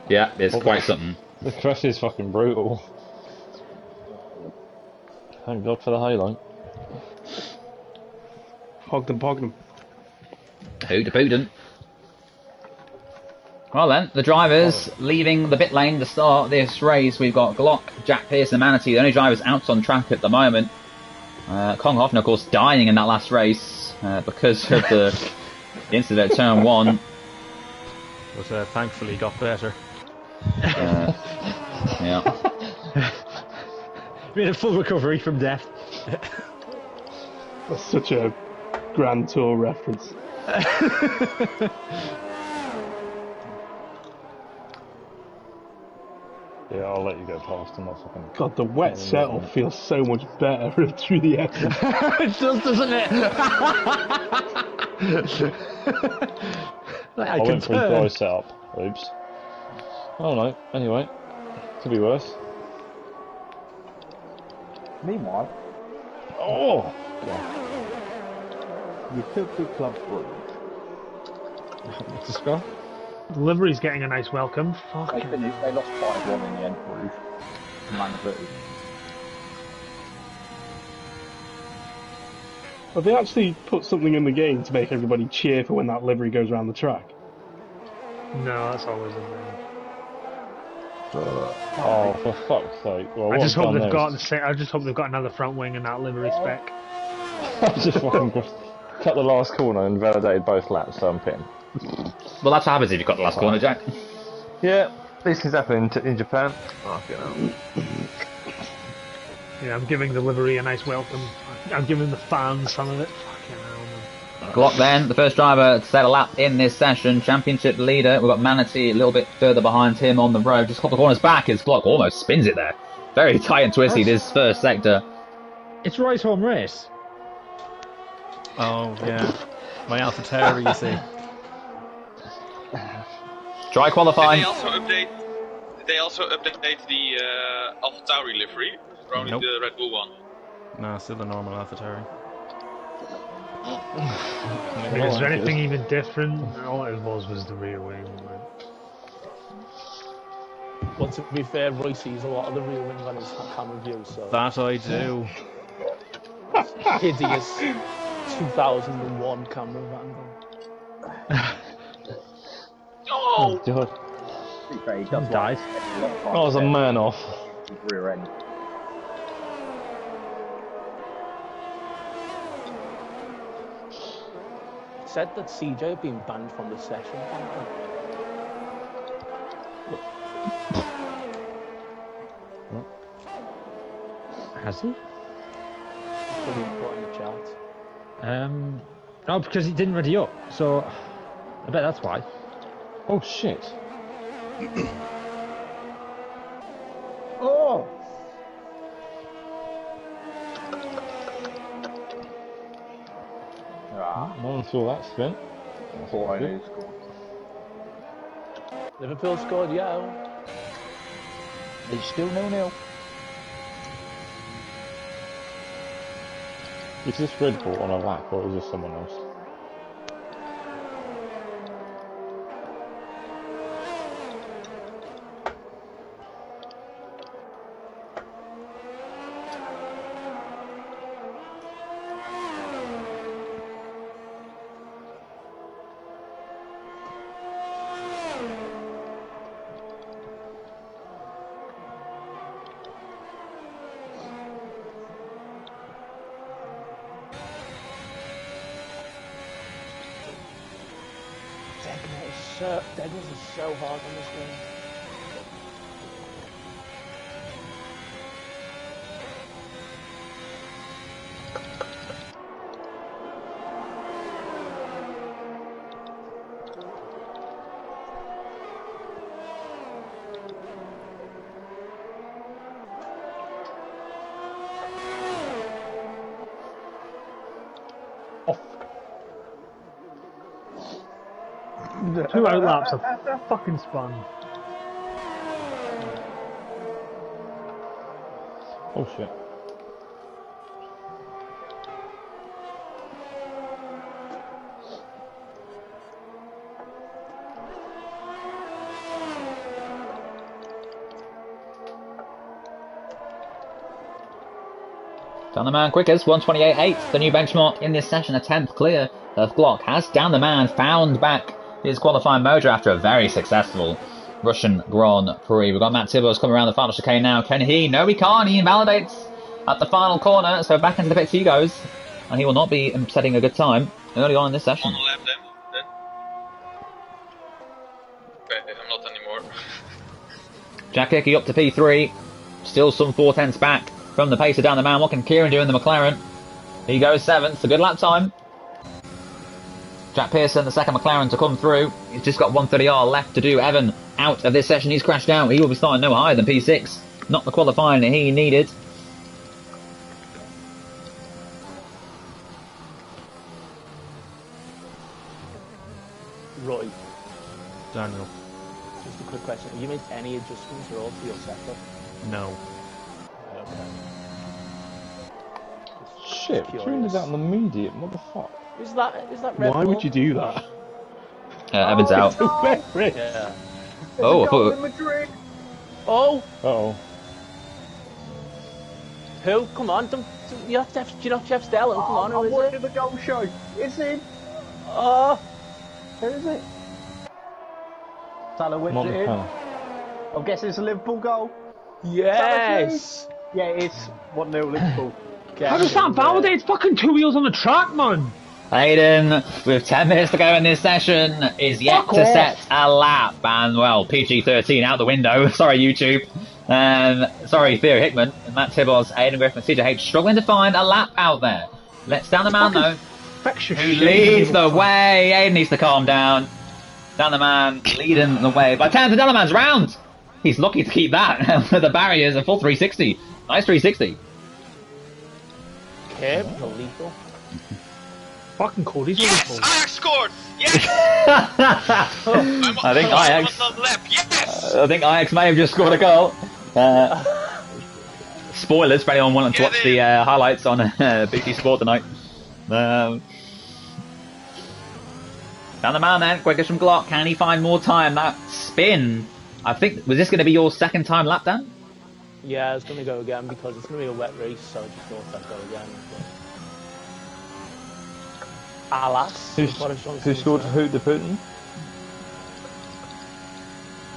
Yeah, it's quite something. The crash is fucking brutal. Thank God for the highlight. Hogged them. Hoot-a-pootin'. Well then, the drivers leaving the pit lane to start this race. We've got Glock, Jack Pierce and Manatee, the only drivers out on track at the moment. Kong Hoffner, of course, dying in that last race because of the incident at Turn 1. But thankfully got better. Yeah. Made a full recovery from death. That's such a Grand Tour reference. Yeah, I'll let you go past. I'm not fucking. God, the wet settle feels so much better through the exit. It does, doesn't it? I went for a dry setup. Oops. Oh no. Anyway, could be worse. Meanwhile, you took the club through. What's the score? The livery's getting a nice welcome. Fuck. They finished. They lost 5-1 in the end, Bruce. Man City. Have they actually put something in the game to make everybody cheer for when that livery goes around the track? No, that's always a thing. Oh, for fuck's sake! Well, I just hope they've got another front wing in that livery spec. I just fucking cut the last corner and validated both laps, so I'm pitting. Well, that's what happens if you got the last corner, Jack. Yeah, these things happen in Japan. Fucking hell. Yeah, I'm giving the livery a nice welcome. I'm giving the fans some of it. Fucking hell, man. Glock then, the first driver to set a lap in this session. Championship leader. We've got Manatee a little bit further behind him on the road. Just a couple of corners back as Glock almost spins it there. Very tight and twisty, this first sector. It's Roy's home race. Oh, yeah. My AlphaTauri, you see. Try qualifying. Did they also update the AlphaTauri livery? Or only the Red Bull one? No, still the normal AlphaTauri. Is there anything even different? All it was the rear wing. Well, to be fair, Roy sees a lot of the rear wing on his camera view, so... That I do. Hideous 2001 camera angle. Oh, God. He does died. I was a man off. His rear end. Said that CJ had been banned from the session. Has he? Pretty put in the chat. No, because he didn't ready up. So I bet that's why. Oh shit. Oh! No one saw that spin. Liverpool scored, yeah. It's still 0-0. Is this Red Bull on a lap or is this someone else? Deadness is so hard on this game. 2 out laps are fucking spun. Oh shit. Down the man quickest, 128.8, the new benchmark in this session, a 10th clear of Glock. Has Down the Man found back his qualifying mojo after a very successful Russian Grand Prix. We've got Matt Tibos coming around the final chicane now. Can he? No, he can't. He invalidates at the final corner, so back into the pits he goes. And he will not be setting a good time early on in this session. On the left then. Okay, I'm not anymore. Jack Hickey up to P3, still some 4/10ths back from the pacer Down the Man. What can Kieran do in the McLaren? He goes 7th, a good lap time. Jack Pearson, the second McLaren to come through. He's just got 130R left to do. Evan out of this session. He's crashed out. He will be starting no higher than P6. Not the qualifying that he needed. Roy. Daniel. Just a quick question. Have you made any adjustments at all to your setup? No. Okay. Shit, Kieran is out in the medium. What the fuck? Is that Red Why Bull? would you do that? Evans out. Yeah. Oh, I thought... Oh! Uh-oh. Who? Come on, do you not Jeff Stelling? Come on, who is watching it? the goal show. It's in. Oh! Who is it? Salah whipped it in. I'm guessing it's a Liverpool goal. Yes! Yeah, it's 1-0 Liverpool. How does that validate? It's fucking 2 wheels on the track, man. Hayden, with 10 minutes to go in this session, is yet to set a lap. And, well, PG-13 out the window. Sorry, YouTube. Sorry, Theo Hickman, Matt Tibos, Aiden Griffin, CJH, struggling to find a lap out there. Let's Down the Man, though, who leads the way. Aiden needs to calm down. Down the Man leading the way. By 10, the Down the Man's round. He's lucky to keep that. The barriers, a full 360. Nice 360. Okay, lethal. Fucking Cody's Yes! Ajax scored! Yes! I think Ajax. On the left. Yes! I think Ajax may have just scored a goal. Spoilers for anyone wanting to watch the highlights on BT Sport tonight. Down the Man then, quickest from Glock. Can he find more time? That spin. I think, was this going to be your second time lap, Dan? Yeah, I was going to go again because it's going to be a wet race, so I just thought I'd go again. Alas. Who scored who the Putin?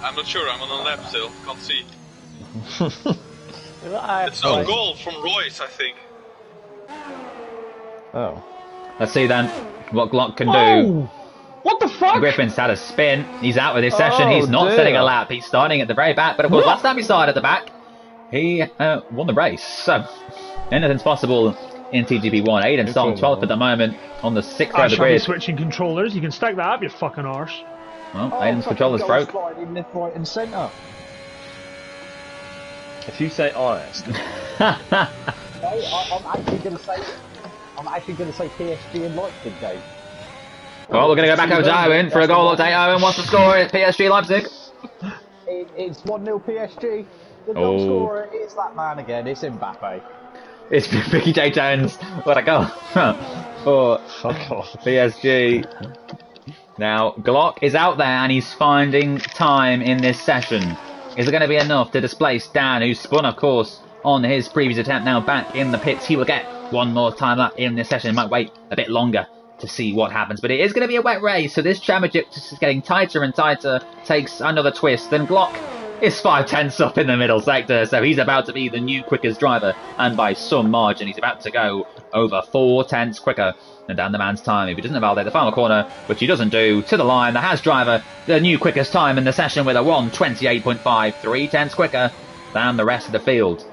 I'm not sure, I'm on the left still, can't see. It's a goal from Royce, I think. Oh. Let's see then what Glock can do. What the fuck? Griffin's had a spin. He's out with his session. He's not setting a lap. He's starting at the very back. But of course, last time he started at the back, he won the race. So, anything's possible in TGP1. Aiden starting 12th at the moment on the 6th row of the grid. Switching controllers. You can stack that up, you fucking arse. Well, Aiden's controllers broke. In left, right, and centre. If you say honest. I'm actually going to say PSG and Leipzig, Dave. Well, we're going to go back over to Owen for a goal update. Owen, what's the score at PSG Leipzig? It's 1-0 PSG. The goal scorer is that man again. It's Mbappe. It's Mickey J. Jones. What a goal for PSG. Now, Glock is out there and he's finding time in this session. Is it going to be enough to displace Dan, who spun, of course, on his previous attempt, now back in the pits? He will get one more time lap in this session. He might wait a bit longer to see what happens. But it is going to be a wet race, so this championship just is getting tighter and tighter. Takes another twist. Then Glock is 5/10ths up in the middle sector, so he's about to be the new quickest driver, and by some margin he's about to go over 4/10ths quicker than Down the Man's time. If he doesn't validate the final corner, which he doesn't do, to the line, the Haas driver, the new quickest time in the session with a 1:28.5, 3/10ths quicker than the rest of the field.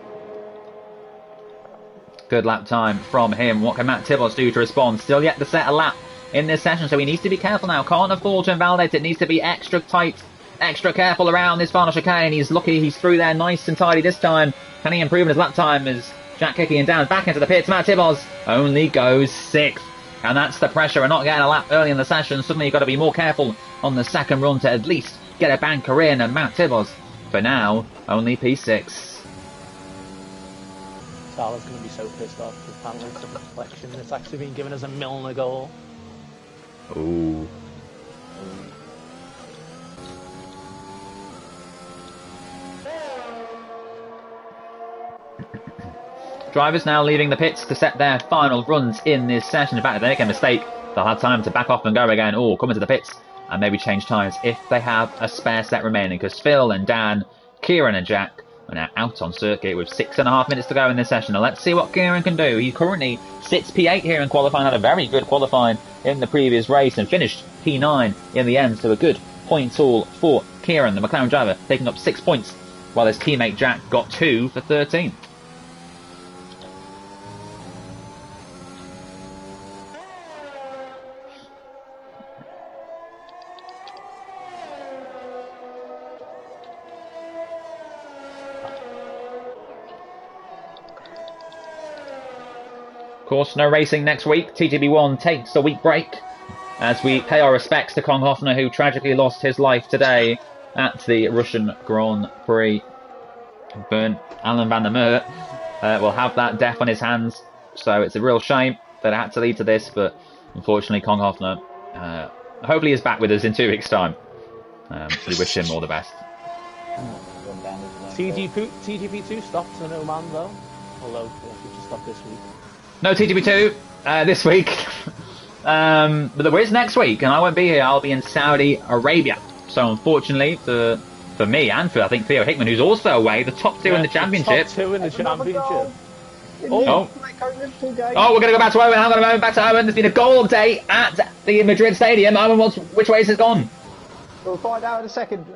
Good lap time from him. What can Matt Tibos do to respond? Still yet to set a lap in this session, so he needs to be careful now. Can't afford to invalidate it. Needs to be extra tight, extra careful around this final chicane. He's lucky he's through there nice and tidy this time. Can he improve his lap time as Jack Hickey and Dan back into the pits? Matt Tibos only goes 6th. And that's the pressure of not getting a lap early in the session. Suddenly you've got to be more careful on the second run to at least get a banker in. And Matt Tibos, for now, only P6. Sala's going to be so pissed off because apparently it's a deflection. It's actually been given as a Milner goal. Ooh. Drivers now leaving the pits to set their final runs in this session. In fact, if they make a mistake, they'll have time to back off and go again, or come into the pits and maybe change tyres if they have a spare set remaining. Because Phil and Dan, Kieran and Jack are now out on circuit with 6.5 minutes to go in this session. Now let's see what Kieran can do. He currently sits P8 here in qualifying, had a very good qualifying in the previous race and finished P9 in the end. So a good point haul for Kieran, the McLaren driver, taking up 6 points, while his teammate Jack got 2 for 13. Of course, no racing next week. TGB1 takes a week break as we pay our respects to Kong Hoffner, who tragically lost his life today at the Russian Grand Prix. Bernd Alan van der Meer will have that death on his hands, so it's a real shame that it had to lead to this, but unfortunately Kong Hoffner hopefully is back with us in 2 weeks' time. So we wish him all the best. TGP2 stopped to no man though, although it just stopped this week. No TGP2 this week, but there is next week, and I won't be here. I'll be in Saudi Arabia. So unfortunately for me and for I think Theo Hickman, who's also away, the top two in the championship. Top two in the championship. Oh, we're going to go back to Owen. Hang on a moment, back to Owen. There's been a goal update at the Madrid Stadium. Owen, which way has it gone? We'll find out in a second.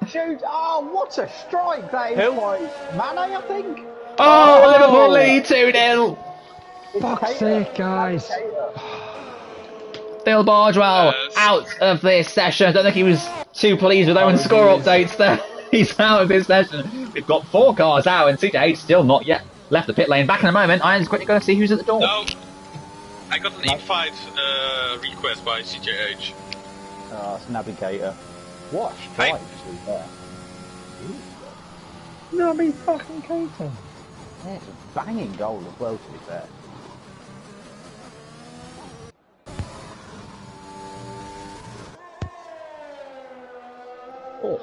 Shoot! Oh, what a strike that is by Mane, I think. Oh, Liverpool lead 2-0. Fuck's sake, guys. Bill Bardwell out of this session. I don't think he was too pleased with Owen's score updates there. He's out of this session. We've got 4 cars out, and CJ still not yet left the pit lane. Back in a moment. Iron's quickly going to see who's at the door. No, I got an invite request by CJH. Oh, it's Navigator. What a strike was there. Navigator. Yeah, it's a banging goal as well, to be fair. Oh,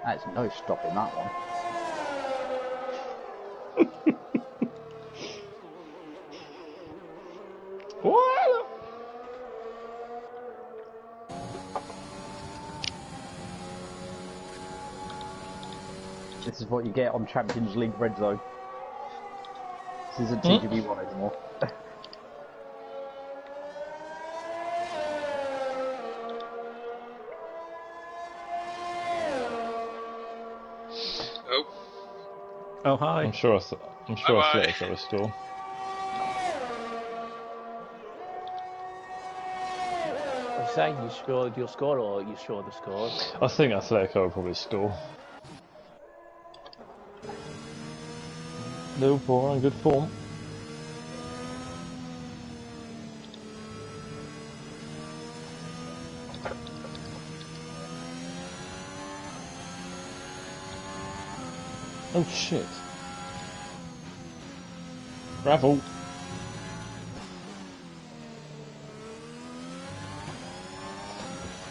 that's no stopping that one. What? This is what you get on Champions League Red Zone. This isn't TGB1 anymore. Oh hi. I'm sure I Athletic got a score. Are you saying you scored your score or you scored the score? I think Athletic will probably score. Liverpool are in good form. Oh shit. Gravel.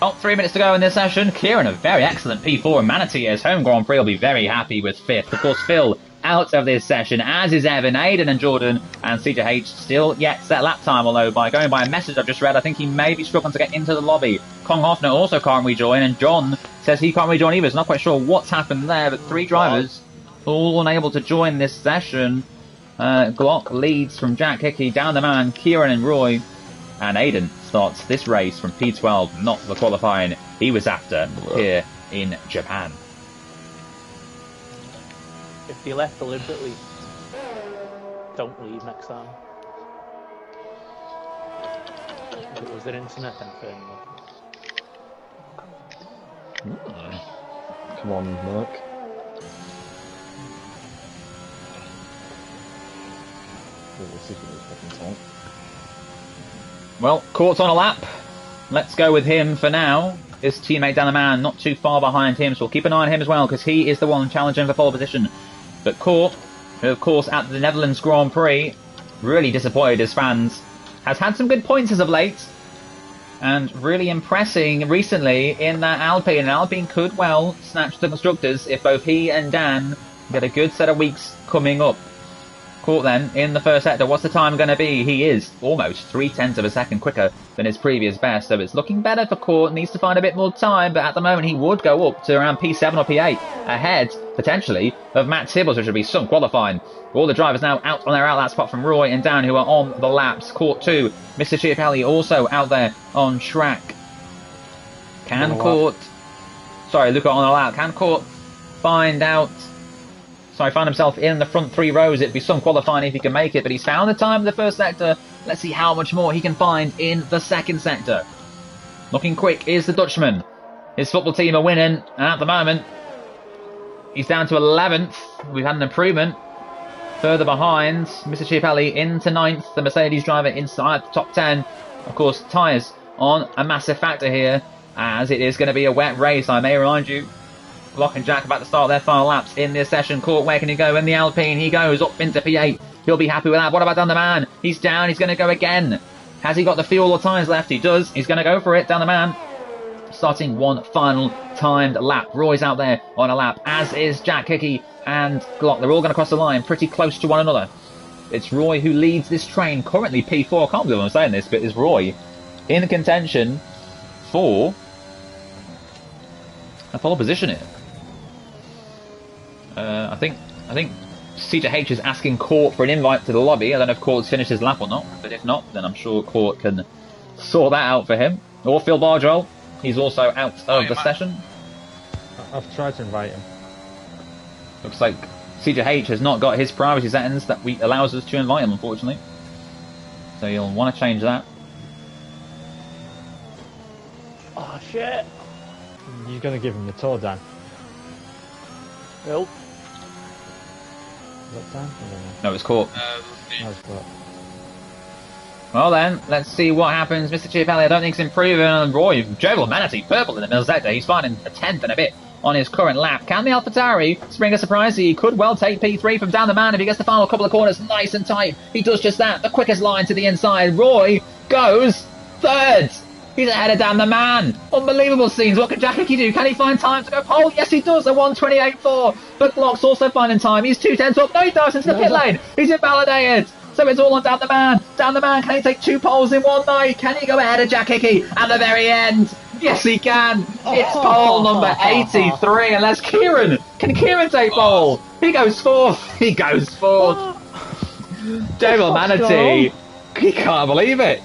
Oh, 3 minutes to go in this session. Kieran, a very excellent P4, and Manatee, as home Grand Prix, will be very happy with 5th. Of course, Phil out of this session, as is Evan, Aiden and Jordan, and CJH still yet set lap time, although by going by a message I've just read, I think he may be struggling to get into the lobby. Kong Hoffner also can't rejoin, and John says he can't rejoin either. He's not quite sure what's happened there, but 3 drivers all unable to join this session. Glock leads from Jack Hickey down the man, Kieran and Roy, and Aiden starts this race from P12, not the qualifying he was after here in Japan. If you left deliberately, don't leave next time. If it was their internet, then fair enough. Come on, Merc. Well, Court's on a lap. Let's go with him for now. His teammate Dan the Man not too far behind him, so we'll keep an eye on him as well, because he is the one challenging for pole position. But Court, who of course at the Netherlands Grand Prix really disappointed his fans, has had some good points as of late, and really impressing recently in that Alpine. And Alpine could well snatch the constructors if both he and Dan get a good set of weeks coming up. Court then in the first sector. What's the time going to be? He is almost 0.3 of a second quicker than his previous best, so it's looking better for Court. Needs to find a bit more time, but at the moment he would go up to around P7 or P8, ahead potentially of Matt Tibbles, which would be some qualifying. All the drivers now out on their outlap spot from Roy and Dan, who are on the laps. Court 2, Mr. Chiapelli also out there on track. Can Court, sorry, Luca on the lap. Can Court find himself in the front 3 rows? It'd be some qualifying if he can make it, but he's found the time in the first sector. Let's see how much more he can find in the second sector. Looking quick is the Dutchman. His football team are winning, and at the moment, he's down to 11th. We've had an improvement. Further behind, Mr. Chiapelli into 9th. The Mercedes driver inside the top 10. Of course, tyres on a massive factor here, as it is going to be a wet race. I may remind you, Block and Jack about to start their final laps in this session. Court, where can he go? In the Alpine, he goes up into P8. He'll be happy with that. What about Dan the Man? He's down. He's going to go again. Has he got the fuel or tyres left? He does. He's going to go for it. Dan the Man starting one final timed lap. Roy's out there on a lap, as is Jack Hickey and Glock. They're all going to cross the line pretty close to one another. It's Roy who leads this train, currently P4. I can't believe I'm saying this, but it's Roy in contention for a pole position here. I think CJH is asking Court for an invite to the lobby. I don't know if Court's finished his lap or not, but if not, then I'm sure Court can sort that out for him. Or Phil Bardwell, he's also out of the session. I've tried to invite him. Looks like CJH has not got his priority settings that allows us to invite him, unfortunately. So you'll want to change that. Oh shit! You're going to give him the tour, Dan? Nope. No, it's Court. Well then, let's see what happens. Mr. Chiapelli, I don't think he's improving on Roy. Jovial Manatee, purple in the middle sector. He's finding a 10th and a bit on his current lap. Can the AlphaTauri spring a surprise? He could well take P3 from Dan the Man if he gets the final couple of corners nice and tight. He does just that. The quickest line to the inside. Roy goes 3rd. He's ahead of Dan the Man. Unbelievable scenes. What can Jack Hickey do? Can he find time to go pole? Yes, he does. A 1:28.4. But Glock's also finding time. He's 2/10 up. No, he dives into the pit lane. He's invalidated. So it's all on Dan the Man. Dan the Man, can he take 2 poles in one night? Can he go ahead of Jack Hickey at the very end? Yes, he can. It's pole number 83. Unless Kieran. Can Kieran take pole? He goes 4th. He goes 4th. Jovial Manatee. He can't believe it.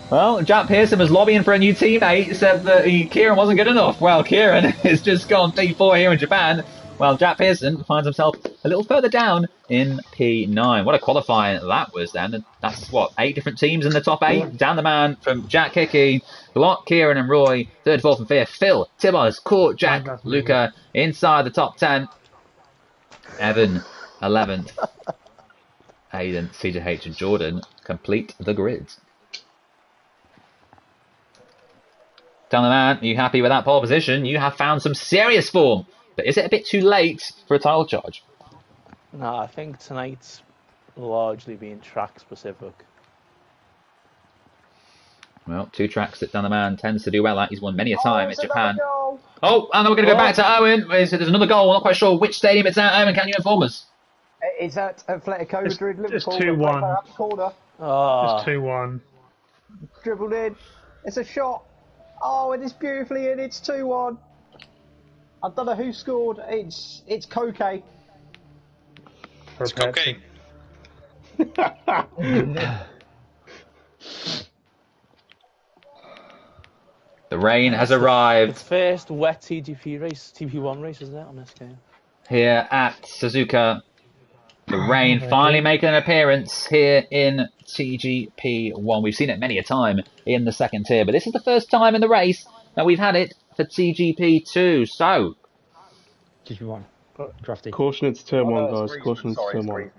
Well, Jack Pearson was lobbying for a new teammate, said that Kieran wasn't good enough. Well, Kieran has just gone P4 here in Japan. Well, Jack Pearson finds himself a little further down in P9. What a qualifying that was then. That's, what, 8 different teams in the top 8? Dan the Man from Jack Hickey, Glock, Kieran and Roy, 3rd, 4th and 5th. Phil, Tibbers, Court, Jack, Luca, inside the top 10. Evan, 11th. Aiden, CJH and Jordan complete the grid. Dan the Man, are you happy with that pole position? You have found some serious form. But is it a bit too late for a title charge? No, I think tonight's largely being track specific. Well, 2 tracks that Dan the Man tends to do well at. He's won many a time in Japan. Oh, and then we're going to go back to Owen. There's another goal. I'm not quite sure which stadium it's at. Owen, can you inform us? It's at Atletico Madrid, Liverpool. It's 2-1. Corner. Oh. It's 2-1. Dribbled in. It's a shot. Oh, it is beautifully in. It's 2-1. I don't know who scored. It's Koke. It's cocaine. The rain has arrived. It's first wet TP1 race, isn't it, on this game? Here at Suzuka. The rain finally making an appearance here in TGP1. We've seen it many a time in the second tier, but this is the first time in the race that we've had it for TGP2. So, TGP1. Drafty. Caution, it's turn 1, guys. Caution, it's turn 1.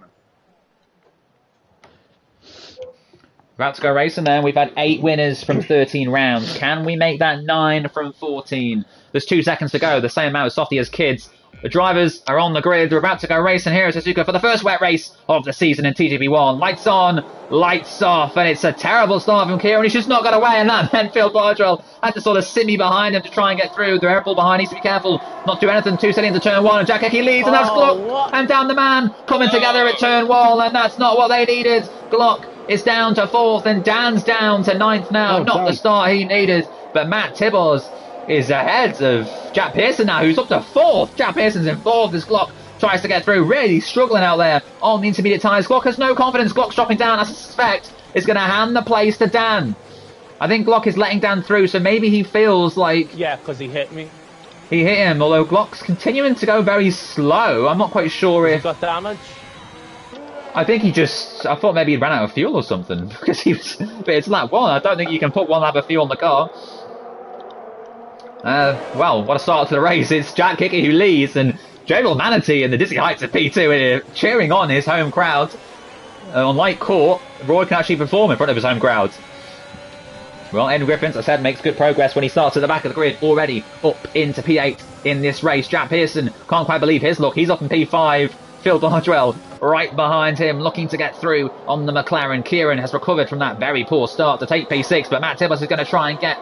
About to go racing then. We've had 8 winners from 13 rounds. Can we make that 9 from 14? There's 2 seconds to go. The same amount of softy as kids. The drivers are on the grid. They're about to go racing here at Suzuka for the first wet race of the season in TGP1. Lights on, lights off, and it's a terrible start from Kieran. He's just not got away, and that meant Phil Bardwell had to sort of simmy behind him to try and get through. The Red Bull behind needs to be careful, not do anything. 2 seconds into turn 1, and Jack Hickey leads, and that's Glock and down the man coming together at turn 1, and that's not what they needed. Glock is down to 4th, and Dan's down to 9th now. Not the start he needed, but Matt Tibbors is ahead of Jack Pearson now, who's up to 4th. Jack Pearson's in 4th as Glock tries to get through. Really struggling out there on the intermediate tyres. Glock has no confidence. Glock's dropping down. I suspect is going to hand the place to Dan. I think Glock is letting Dan through, so maybe he feels like... Yeah, because he hit me. He hit him, although Glock's continuing to go very slow. I'm not quite sure if... He got damage? I think he just... I thought maybe he ran out of fuel or something, because he was... But it's lap 1. I don't think you can put 1 lap of fuel in the car. Well, what a start to the race. It's Jack Hickey who leads, and Jovial Manatee in the dizzy heights of P2 cheering on his home crowd. Unlike Court, Roy can actually perform in front of his home crowd. Well, Ed Griffin, as I said, makes good progress when he starts at the back of the grid, already up into P8 in this race. Jack Pearson can't quite believe his luck. He's up in P5. Phil Bardwell right behind him, looking to get through on the McLaren. Kieran has recovered from that very poor start to take P6, but Matt Tibbors is going to try and get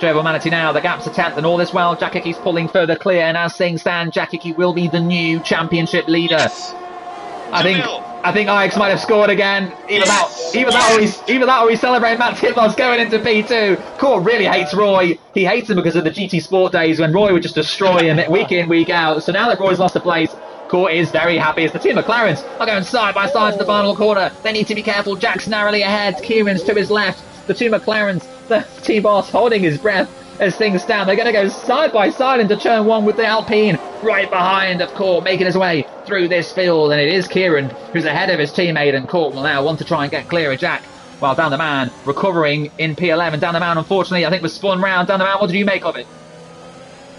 Jovial Manatee now. The gap's a 10th, and all this while Jack Hickey's pulling further clear, and as things stand, Jack Hickey will be the new championship leader. Yes. I think Ix might have scored again. Either that or he's celebrating Matt Tibbors going into P2. Court really hates Roy. He hates him because of the GT Sport days when Roy would just destroy him week in, week out. So now that Roy's lost a place, Court is very happy as the two McLarens are going side by side to the final corner. They need to be careful. Jack's narrowly ahead. Kieran's to his left. The two McLarens, the T-Boss holding his breath as things stand. They're going to go side by side into turn 1 with the Alpine right behind of Court, making his way through this field. And it is Kieran who's ahead of his teammate, and Court will now want to try and get clear of Jack. While Down the Man recovering in P11. Down the Man, unfortunately, I think was spun round. Down the Man, what did you make of it?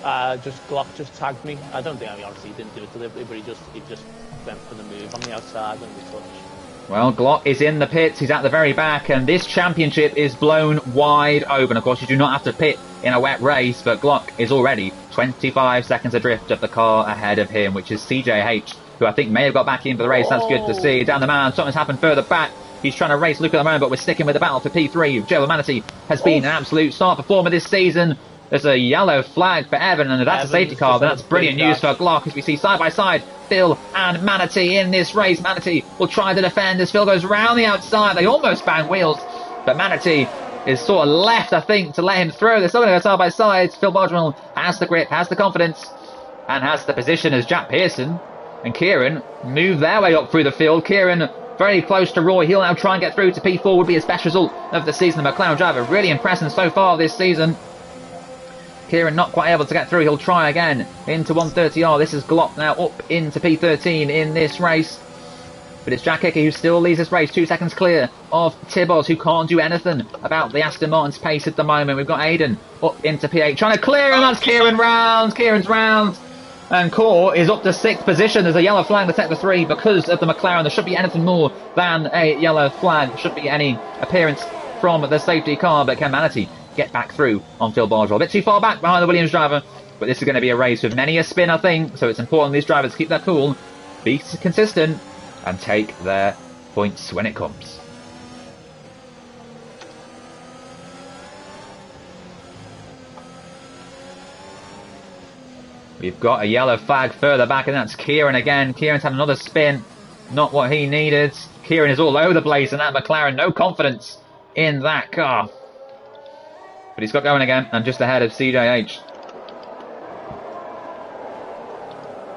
Glock just tagged me. I don't think, obviously he didn't do it deliberately, but he just went for the move on the outside and we touched. Well, Glock is in the pits. He's at the very back, and this championship is blown wide open. Of course, you do not have to pit in a wet race, but Glock is already 25 seconds adrift of the car ahead of him, which is CJH, who I think may have got back in for the race. That's good to see. Down the Man, something's happened further back. He's trying to race Luke at the moment, but we're sticking with the battle for P3. Jovial Manatee has been an absolute star performer this season. There's a yellow flag for Evan, and that's a safety car, but that's brilliant news for Glock as we see side by side Phil and Manatee in this race. Manatee will try to defend as Phil goes round the outside. They almost bang wheels, but Manatee is sort of left, I think, to let him through. They're still going to go side by side. Phil Bardwell has the grip, has the confidence, and has the position as Jack Pearson and Kieran move their way up through the field. Kieran very close to Roy. He'll now try and get through to P4, would be his best result of the season. The McLaren driver really impressing so far this season. Kieran not quite able to get through. He'll try again into 130R. This is Glock now up into P13 in this race. But it's Jack Hickey who still leads this race. 2 seconds clear of Tibbors, who can't do anything about the Aston Martin's pace at the moment. We've got Aiden up into P8 trying to clear, and that's Kieran round. Kieran's round. And Court is up to 6th position. There's a yellow flag in sector 3 because of the McLaren. There should be anything more than a yellow flag. There should be any appearance from the safety car, but can Manatee get back through on Phil Bardwell? A bit too far back behind the Williams driver, but this is going to be a race with many a spin, I think, so it's important these drivers keep their cool, be consistent, and take their points when it comes. We've got a yellow flag further back, and that's Kieran again. Kieran's had another spin, not what he needed. Kieran is all over the place, and that McLaren, no confidence in that car. But he's got going again, and just ahead of CJH.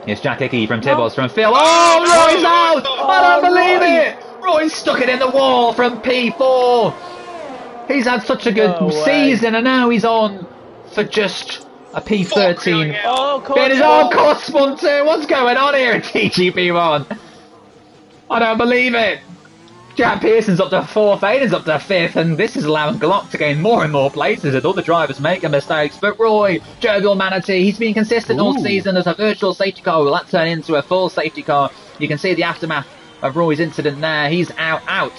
Here's Jack Hickey from Tibbors, from Phil. Oh, Roy's out! I don't believe it! Roy's stuck it in the wall from P4. He's had such a good season, and now he's on for just a P13. Court spun too. What's going on here at TGP1? I don't believe it. Jack Pearson's up to 4th, Aiden's up to 5th, and this is allowing Glock to gain more and more places as other drivers making mistakes. But Roy, Jovial Manatee, he's been consistent all season. There's a virtual safety car. Will that turn into a full safety car? You can see the aftermath of Roy's incident there. He's out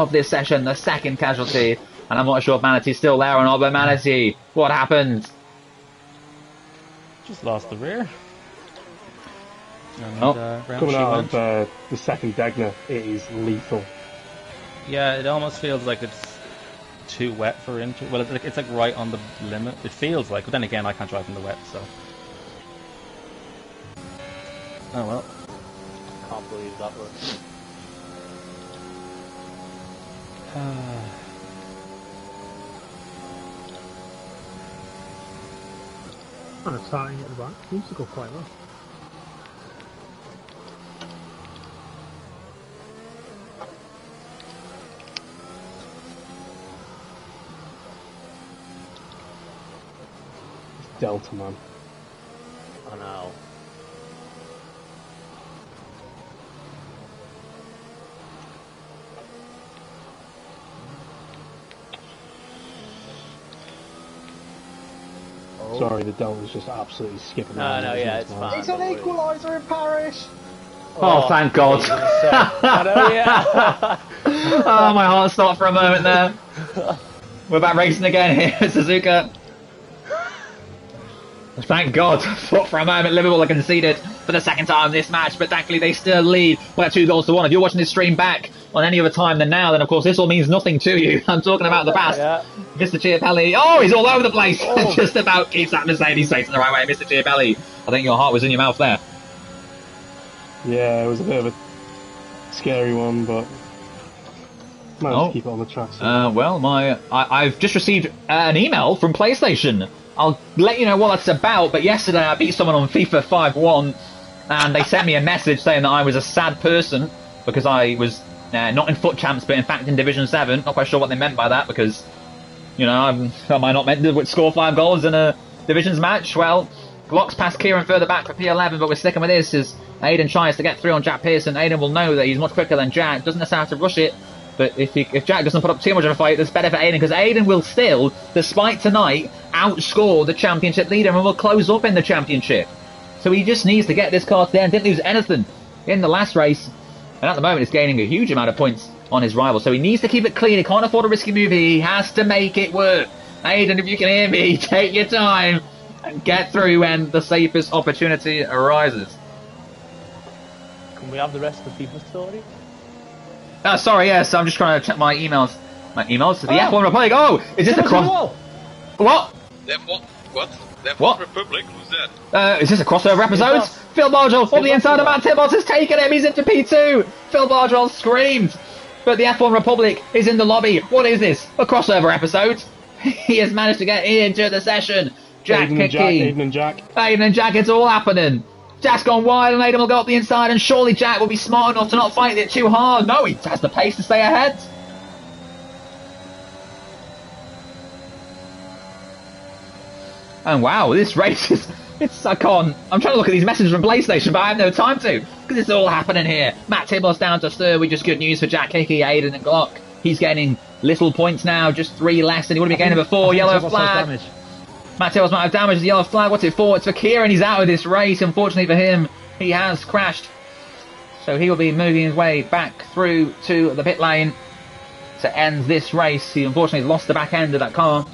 of this session, the second casualty. And I'm not sure if Manatee's still there or not, but Manatee, what happened? Just lost the rear. And, coming out of the second Degner, it is lethal. Yeah, it almost feels like it's too wet for into. Well, it's like right on the limit. It feels like, but then again, I can't drive in the wet, so. Oh well. Can't believe that was. Oh, starting at the back seems to go quite well. Delta, man. I know. Sorry, the Delta's just absolutely skipping. No, yeah, it's fine. It's an equaliser in Paris. Oh, thank God. Oh, my heart stopped for a moment there. We're back racing again here at Suzuka. Thank God. Thought for a moment Liverpool are conceded for the second time in this match, but thankfully they still lead by 2-1. If you're watching this stream back on any other time than now, then of course this all means nothing to you. I'm talking about the past. Yeah. Mr. Chiapelli. Oh, he's all over the place. Just about keeps that Mercedes facing the right way. Mr. Chiapelli, I think your heart was in your mouth there. Yeah, it was a bit of a scary one, but managed to keep it on the track. Well, I've just received an email from PlayStation. I'll let you know what that's about, but yesterday I beat someone on FIFA 5-1, and they sent me a message saying that I was a sad person because I was not in FUT Champs, but in fact in Division 7. Not quite sure what they meant by that, because, you know, am I not meant to score 5 goals in a Divisions match? Well, Glock's past Kieran further back for P11, but we're sticking with this as Aiden tries to get through on Jack Pearson. Aiden will know that he's much quicker than Jack, doesn't necessarily have to rush it. But if Jack doesn't put up too much of a fight, that's better for Aiden, because Aiden will still, despite tonight, outscore the championship leader and will close up in the championship. So he just needs to get this car to the end. Didn't lose anything in the last race. And at the moment, it's gaining a huge amount of points on his rival. So he needs to keep it clean. He can't afford a risky move. He has to make it work. Aiden, if you can hear me, take your time and get through when the safest opportunity arises. Can we have the rest of the FIFA story? Sorry, yes, I'm just trying to check my emails. The F1 Republic. Oh, is this a cross? What? What? The F1 Republic? Who's that? Is this a crossover episode? Phil Bargel from the inside of Matt Tibbott has taken him. He's into P2. Phil Bargel screamed. But the F1 Republic is in the lobby. What is this? A crossover episode? He has managed to get into the session. Aiden and Jack. It's all happening. Jack's gone wide and Aiden will go up the inside, and surely Jack will be smart enough to not fight it too hard. No, he has the pace to stay ahead. And wow, this race is... I'm trying to look at these messages from PlayStation, but I have no time to, because it's all happening here. Matt Tibble's down to third, which is good news for Jack Hickey, Aiden and Glock. He's getting little points now, just 3 less than he would have been getting before. Yellow flag. Matt Tibble's might have damaged the yellow flag. What's it for? It's for Kieran. He's out of this race. Unfortunately for him, he has crashed. So he will be moving his way back through to the pit lane to end this race. He unfortunately lost the back end of that car.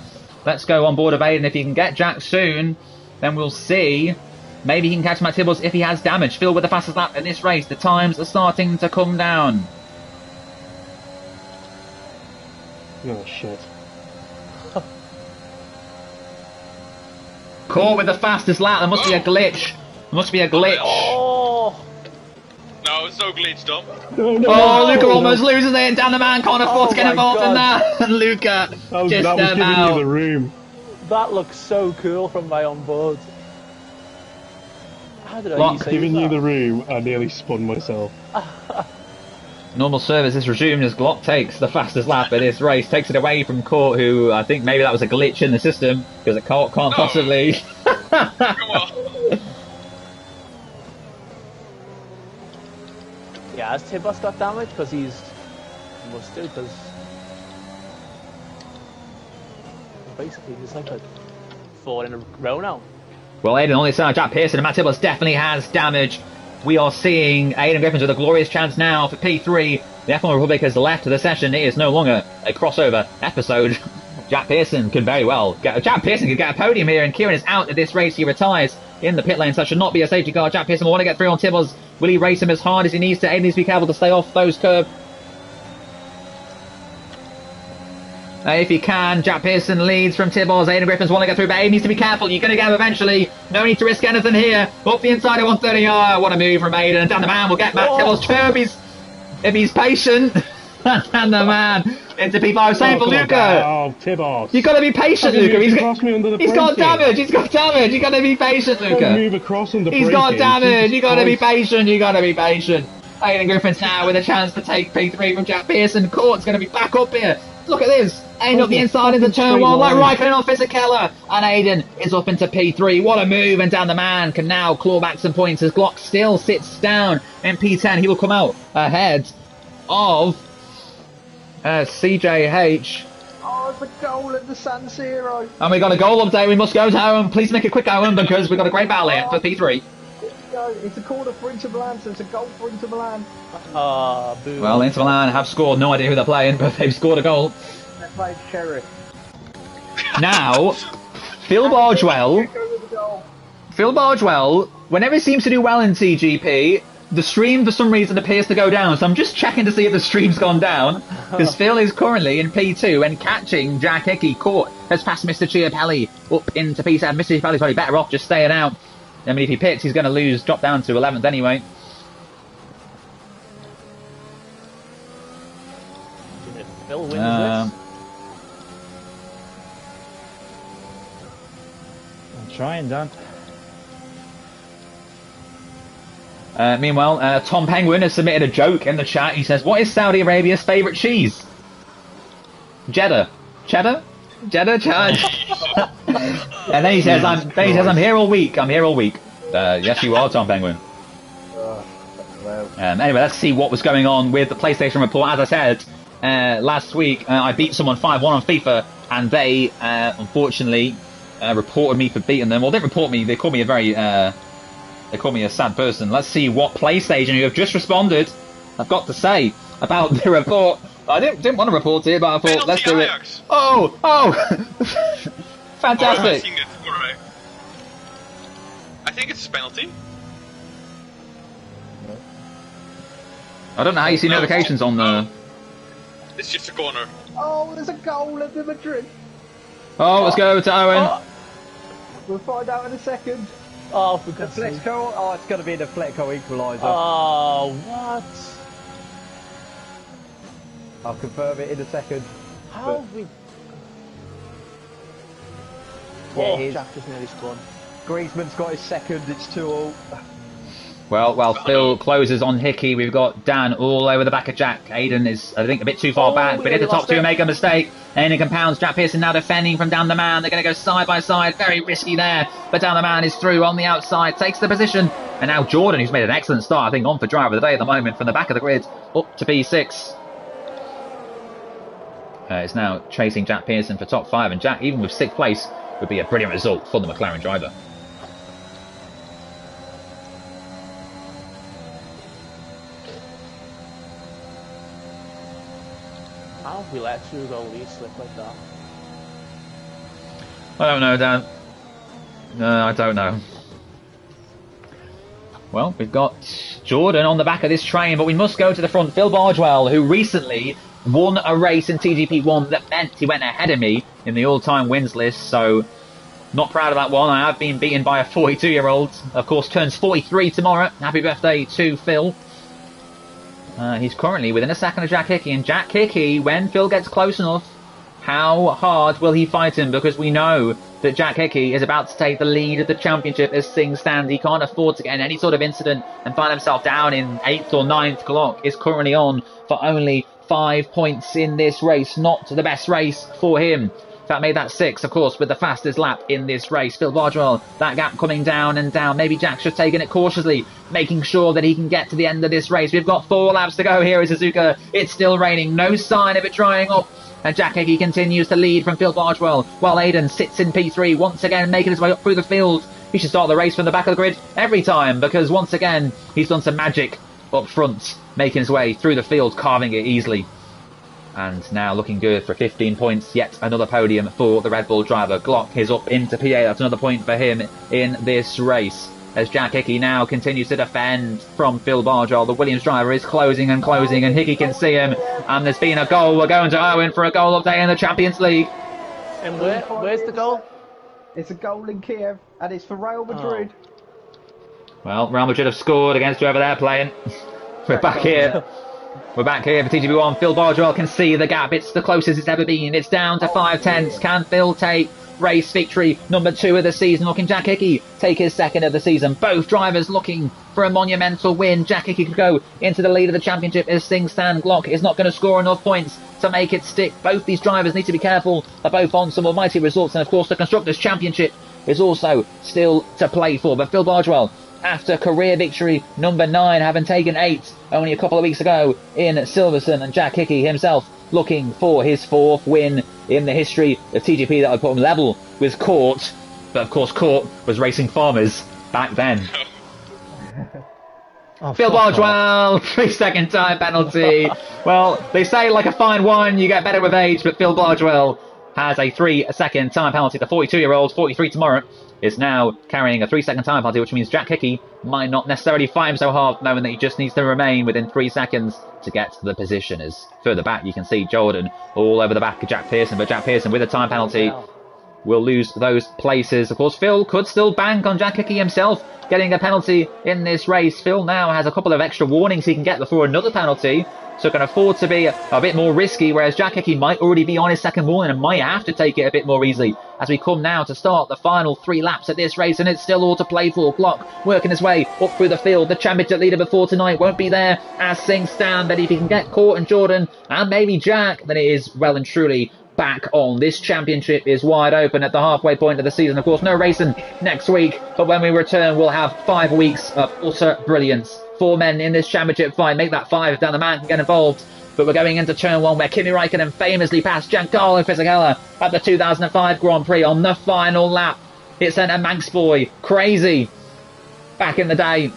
Let's go on board of Aiden. If he can get Jack soon, then we'll see. Maybe he can catch Matt Tibbles if he has damage. Phil with the fastest lap in this race. The times are starting to come down. Oh, shit. Caught with the fastest lap. There must be a glitch. There must be a glitch. Oh. No, it's no glitch, Dom. No. Luca almost loses it, and Dan the man can't afford to get involved in that. And Luca that was giving you the room. That looks so cool from my onboard. How did I giving you the room, I nearly spun myself. Normal service is resumed as Glock takes the fastest lap of this race, takes it away from Court, who I think maybe that was a glitch in the system, because a Court can't possibly... Come on. Yeah, has Tibbos got damage? Because he must do, because basically he's like 4 in a row now. Well, Aiden on the side, Jack Pearson and Matt Tibbos definitely has damage. We are seeing Aiden Griffins with a glorious chance now for P3. The F1 Republic has left the session. It is no longer a crossover episode. Jack Pearson could very well get a podium here, and Kieran is out of this race. He retires in the pit lane, so that should not be a safety car. Jack Pearson will want to get through on Tibos. Will he race him as hard as he needs to? Aiden needs to be careful to stay off those curbs. If he can, Jack Pearson leads from Tibos. Aiden Griffins want to get through, but Aiden needs to be careful. You're going to get him eventually. No need to risk anything here. Up the inside of 130. What a move from Aiden. And Dan the Man will get Matt Tibos' curb if he's patient. Dan the Man into P5. Same for Luca. Oh, Tibos. You've got to be patient, Luca. He's got damage. You've got to be patient, Luca. Move across under He's got damage. You've got to be patient. Aiden Griffins now with a chance to take P3 from Jack Pearson. Court's going to be back up here. Look at this. Aiden up the inside into turn 1, like Raikkonen off Fisichella. And Aiden is up into P3. What a move. And Dan the Man can now claw back some points as Glock still sits down in P10. He will come out ahead of CJH. Oh, it's a goal at the San Siro. And we got a goal update. We must go to Owen. Please make it quick, Owen, because we've got a great battle here for P3. It's a corner for Inter Milan, so it's a goal for Inter Milan. Boo. Well, Inter Milan have scored. No idea who they're playing, but they've scored a goal. They played Sheriff. Now, Phil Bargewell, whenever he seems to do well in TGP, the stream for some reason appears to go down. So I'm just checking to see if the stream's gone down, because Phil is currently in P2 and catching Jack Hickey. Court has passed Mr. Chiapelli up into P7. Mr. Chiapelli's probably better off just staying out. I mean, if he pits, he's going to drop down to 11th anyway. If Phil wins this. I'm trying, Dan. Meanwhile, Tom Penguin has submitted a joke in the chat. He says, "What is Saudi Arabia's favourite cheese?" Jeddah. Cheddar? And then he says, I'm here all week. Yes, you are, Tom Penguin. Anyway, let's see what was going on with the PlayStation Report. As I said last week, I beat someone 5-1 on FIFA, and they unfortunately reported me for beating them. Well, they didn't report me. They called me a sad person. Let's see what PlayStation, who have just responded, I've got to say about the report. I didn't want to report it, but I thought, let's do it. Oh! Fantastic. I think it's a penalty. I don't know how you see notifications on the... It's just a corner. Oh, there's a goal at the Madrid. Oh, let's go to Owen. We'll find out in a second. Oh, for God's sake. Oh, it's got to be the Fletco equaliser. Oh, what? I'll confirm it in a second. How have we... Jack just nearly scored. Griezmann's got his second, it's 2-2. Well, while Phil closes on Hickey, we've got Dan all over the back of Jack. Aiden is, I think, a bit too far back, but in the top two make a mistake. Aiden compounds. Jack Pearson now defending from Dan the Man. They're going to go side by side. Very risky there. But Dan the Man is through on the outside, takes the position. And now Jordan, who's made an excellent start, I think, on for driver of the day at the moment, from the back of the grid, up to P6. Is now chasing Jack Pearson for top 5. And Jack, even with 6th place, would be a brilliant result for the McLaren driver. How have we let two goalies slip like that? I don't know, Dan. No, I don't know. Well, we've got Jordan on the back of this train, but we must go to the front. Phil Bargewell, who recently won a race in TGP1 that meant he went ahead of me in the all-time wins list, so not proud of that one. I have been beaten by a 42-year-old. Of course, turns 43 tomorrow. Happy birthday to Phil. He's currently within a second of Jack Hickey, and Jack Hickey, when Phil gets close enough, how hard will he fight him? Because we know that Jack Hickey is about to take the lead of the championship as things stand. He can't afford to get in any sort of incident and find himself down in 8th or 9th. Glock is currently on for only 5 points in this race. Not the best race for him. In fact, made that 6, of course, with the fastest lap in this race. Phil Bargewell, that gap coming down and down. Maybe Jack's just taking it cautiously, making sure that he can get to the end of this race. We've got 4 laps to go here at Suzuka. It's still raining. No sign of it drying up. And Jack Hickey continues to lead from Phil Bargewell, while Aiden sits in P3, once again making his way up through the field. He should start the race from the back of the grid every time, because once again, he's done some magic up front. making his way through the field, carving it easily. And now looking good for 15 points. Yet another podium for the Red Bull driver. Glock is up into P8. That's another point for him in this race. As Jack Hickey now continues to defend from Phil Bargel. The Williams driver is closing, and Hickey can see him. And there's been a goal. We're going to Owen for a goal update in the Champions League. And where's the goal? It's a goal in Kiev, and it's for Real Madrid. Well, Real Madrid have scored against whoever they're playing. We're back here. We're back here for TGP1. Phil Bargel can see the gap. It's the closest it's ever been. It's down to 5 tenths. Can Phil take race victory number 2 of the season? Looking Jack Hickey take his 2nd of the season. Both drivers looking for a monumental win. Jack Hickey could go into the lead of the championship as things stand. Glock is not going to score enough points to make it stick. Both these drivers need to be careful. They're both on some almighty results, and of course the Constructors' Championship is also still to play for. But Phil Bargel, after career victory number 9, having taken 8 only a couple of weeks ago in Silverstone, and Jack Hickey himself looking for his 4th win in the history of TGP that would put him level with Court. But of course Court was racing farmers back then. Phil Bargel, 3-second time penalty. Well, they say like a fine wine, you get better with age, but Phil Bargel has a 3-second time penalty. The 42-year-old, 43 tomorrow, is now carrying a 3-second time penalty, which means Jack Hickey might not necessarily fight him so hard, knowing that he just needs to remain within 3 seconds to get to the position. As further back, you can see Jordan all over the back of Jack Pearson, but Jack Pearson with a time penalty will lose those places. Of course, Phil could still bank on Jack Hickey himself getting a penalty in this race. Phil now has a couple of extra warnings he can get before another penalty, so can afford to be a bit more risky, whereas Jack Hickey might already be on his 2nd warning and might have to take it a bit more easily as we come now to start the final 3 laps at this race, and it's still all to play for. Glock working his way up through the field. The championship leader before tonight won't be there as things stand, but if he can get Court and Jordan and maybe Jack, then it is well and truly back on. This championship is wide open at the halfway point of the season. Of course, no racing next week, but when we return, we'll have 5 weeks of utter brilliance. 4 men in this championship fight. Make that 5 if Dan the Man can get involved. But we're going into turn 1 where Kimi Räikkönen famously passed Giancarlo Fisichella at the 2005 Grand Prix on the final lap. It sent a Manx boy crazy back in the day.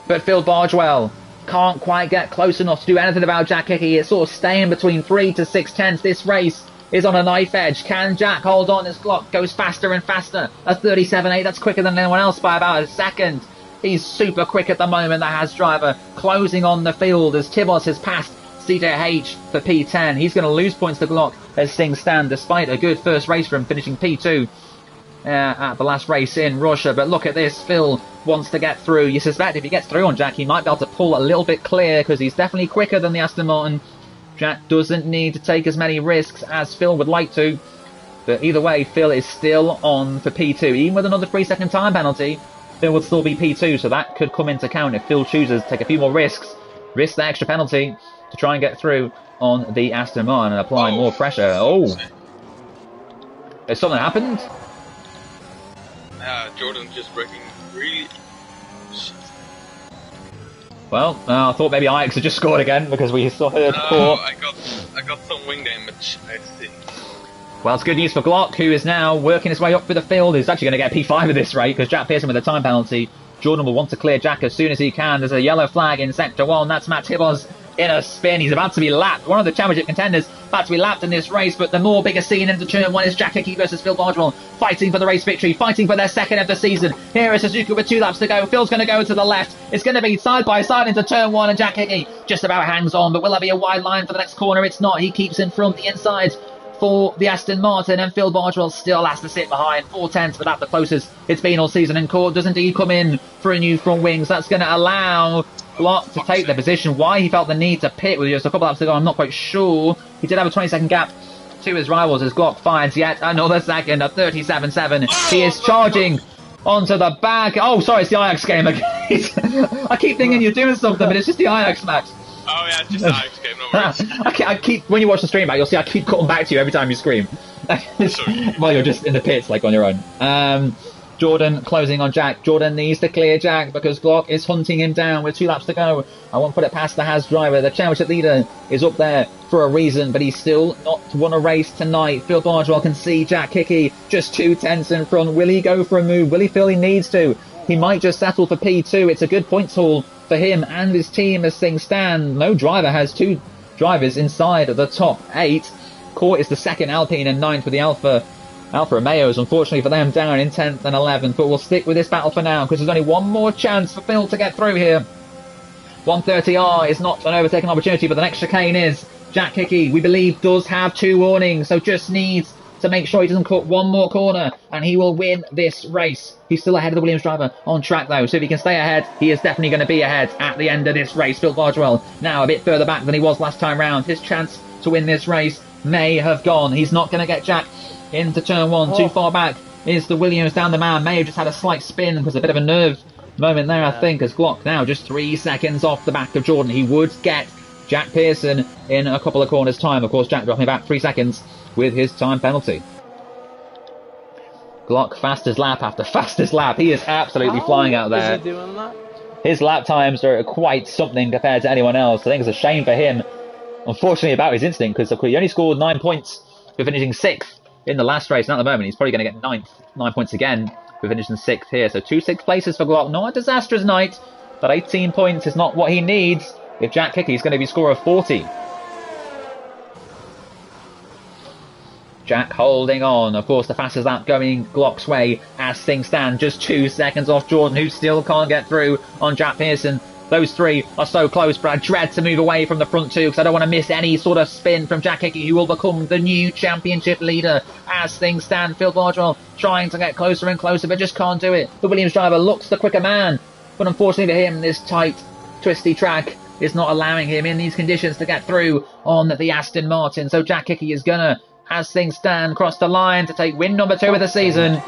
But Phil Bargel can't quite get close enough to do anything about Jack Hickey. It's sort of staying between 3 to 6 tenths. This race is on a knife edge. Can Jack hold on as Glock goes faster and faster? That's 37.8. That's quicker than anyone else by about a second. He's super quick at the moment, the Haas driver, closing on the field as Tibos has passed CJH for P10. He's going to lose points to Glock as things stand, despite a good first race for him, finishing P2 at the last race in Russia. But look at this, Phil wants to get through. You suspect if he gets through on Jack, he might be able to pull a little bit clear, because he's definitely quicker than the Aston Martin. Jack doesn't need to take as many risks as Phil would like to. But either way, Phil is still on for P2. Even with another 3-second time penalty, Phil would still be P2, so that could come into account if Phil chooses to take a few more risks, risk the extra penalty to try and get through on the Aston Martin and apply more pressure. Oh! Has something happened? Jordan just breaking really... Well, I thought maybe Ajax had just scored again because we saw her No, I got some wing damage, I think. Well, it's good news for Glock, who is now working his way up through the field. He's actually going to get P5 of this race because Jack Pearson with a time penalty. Jordan will want to clear Jack as soon as he can. There's a yellow flag in Sector 1. That's Matt Tibos in a spin. He's about to be lapped. One of the championship contenders about to be lapped in this race, but the more bigger scene into turn 1 is Jack Hickey versus Phil Bargel, fighting for the race victory, fighting for their 2nd of the season. Here is Suzuka with 2 laps to go. Phil's going to go to the left. It's going to be side by side into turn 1, and Jack Hickey just about hangs on, but will there be a wide line for the next corner? It's not. He keeps in front the inside for the Aston Martin, and Phil Bargel still has to sit behind 4 tenths, but that's the closest it's been all season. And Court does indeed come in for a new front wings. That's going to allow Glock to take the position. Why he felt the need to pit with just a couple laps to go, I'm not quite sure. He did have a 20-second gap to his rivals as Glock finds yet another second at 37.7. He is charging onto the back. Oh, sorry, it's the Ajax game again. I keep thinking you're doing something, but it's just the Ajax match. Oh yeah, it's just the Ajax game, no worries. I keep, when you watch the stream back, you'll see I keep cutting back to you every time you scream. While you're just in the pits, like on your own. Jordan closing on Jack. Jordan needs to clear Jack because Glock is hunting him down with 2 laps to go. I won't put it past the Haas driver. The championship leader is up there for a reason, but he's still not won a race tonight. Phil Bargel can see Jack Hickey just 2 tenths in front. Will he go for a move? Will he feel he needs to? He might just settle for P2. It's a good points haul for him and his team as things stand. No driver has 2 drivers inside of the top 8. Court is the second Alpine and 9th with the Alfa Romeos, unfortunately for them, down in 10th and 11th. But we'll stick with this battle for now because there's only one more chance for Phil to get through here. 130R is not an overtaking opportunity, but the next chicane is. Jack Hickey, we believe, does have 2 warnings, so just needs to make sure he doesn't cut one more corner, and he will win this race. He's still ahead of the Williams driver on track, though, so if he can stay ahead, he is definitely going to be ahead at the end of this race. Phil Bardwell now a bit further back than he was last time round. His chance to win this race may have gone. He's not going to get Jack into turn 1. Too far back is the Williams down the man. May have just had a slight spin because a bit of a nerve moment there, I think, as Glock now just 3 seconds off the back of Jordan. He would get Jack Pearson in a couple of corners' time. Of course, Jack dropping back 3 seconds with his time penalty. Glock, fastest lap after fastest lap. He is absolutely flying out there. Is he doing that? His lap times are quite something compared to anyone else. I think it's a shame for him, unfortunately, about his instinct, because he only scored 9 points for finishing 6th in the last race. And at the moment, he's probably going to get 9 points again for finishing 6th here. So 2 6th places for Glock. Not a disastrous night, but 18 points is not what he needs if Jack Hickey is going to be a score of 40. Jack holding on. Of course, the fastest lap going Glock's way as things stand. Just 2 seconds off Jordan, who still can't get through on Jack Pearson. Those 3 are so close, but I dread to move away from the front 2 because I don't want to miss any sort of spin from Jack Hickey, who will become the new championship leader as things stand. Phil Bardwell trying to get closer and closer, but just can't do it. The Williams driver looks the quicker man, but unfortunately for him, this tight, twisty track is not allowing him in these conditions to get through on the Aston Martin. So Jack Hickey is gonna, as things stand, cross the line to take win number 2 of the season.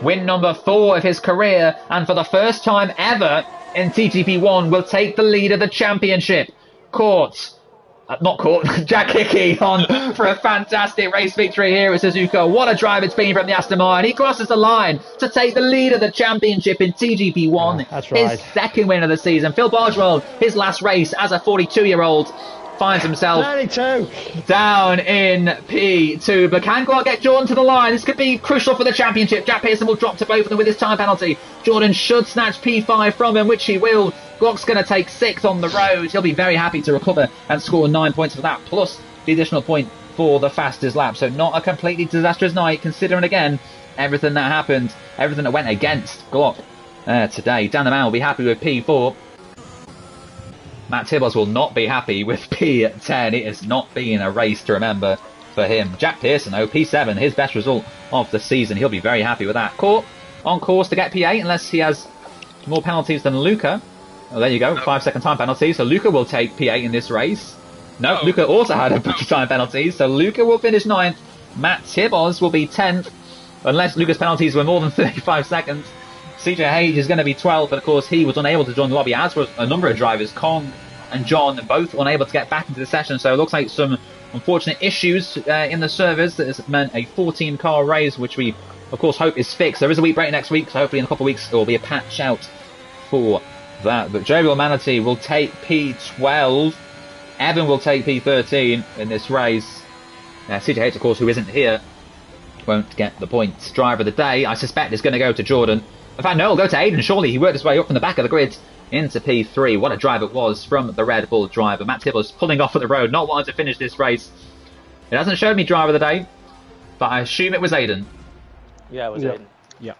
Win number 4 of his career, and for the first time ever in TGP1 will take the lead of the championship. Jack Hickey on for a fantastic race victory here at Suzuka. What a drive it's been from the Aston Martin. He crosses the line to take the lead of the championship in TGP1. That's right. His second win of the season. Phil Bardwell, his last race as a 42-year-old, finds himself 32 down in P2, but can Glock get Jordan to the line? This could be crucial for the championship. Jack Pearson will drop to both of them with his time penalty. Jordan should snatch P5 from him, which he will. Glock's going to take 6th on the road. He'll be very happy to recover and score 9 points for that, plus the additional point for the fastest lap. So not a completely disastrous night, considering again everything that happened, everything that went against Glock today. Dan the Man will be happy with P4. Matt Tibbos will not be happy with P10. It has not been a race to remember for him. Jack Pearson, though, P7, his best result of the season. He'll be very happy with that. Court on course to get P8, unless he has more penalties than Luca. Well, there you go, 5-second time penalty. So Luca will take P8 in this race. No, Luca also had a bunch of time penalties, so Luca will finish 9th. Matt Tibbos will be 10th, unless Luca's penalties were more than 35 seconds. CJ Hage is going to be 12th, but of course he was unable to join the lobby, as were a number of drivers. Kong and John both unable to get back into the session, so it looks like some unfortunate issues in the servers that has meant a 14-car race, which we of course hope is fixed. There is a week break next week, so hopefully in a couple of weeks there will be a patch out for that. But Jovial Manatee will take P12, Evan will take P13 in this race. CJ Hage, of course, who isn't here, won't get the points. Driver of the day, I suspect, is going to go to Jordan. In fact, no, it'll go to Aiden. Surely he worked his way up from the back of the grid into P3. What a drive it was from the Red Bull driver. Matt Tibbos pulling off at the road, not wanting to finish this race. It hasn't showed me driver of the day, but I assume it was Aiden. Yeah, it was Aiden. Yeah.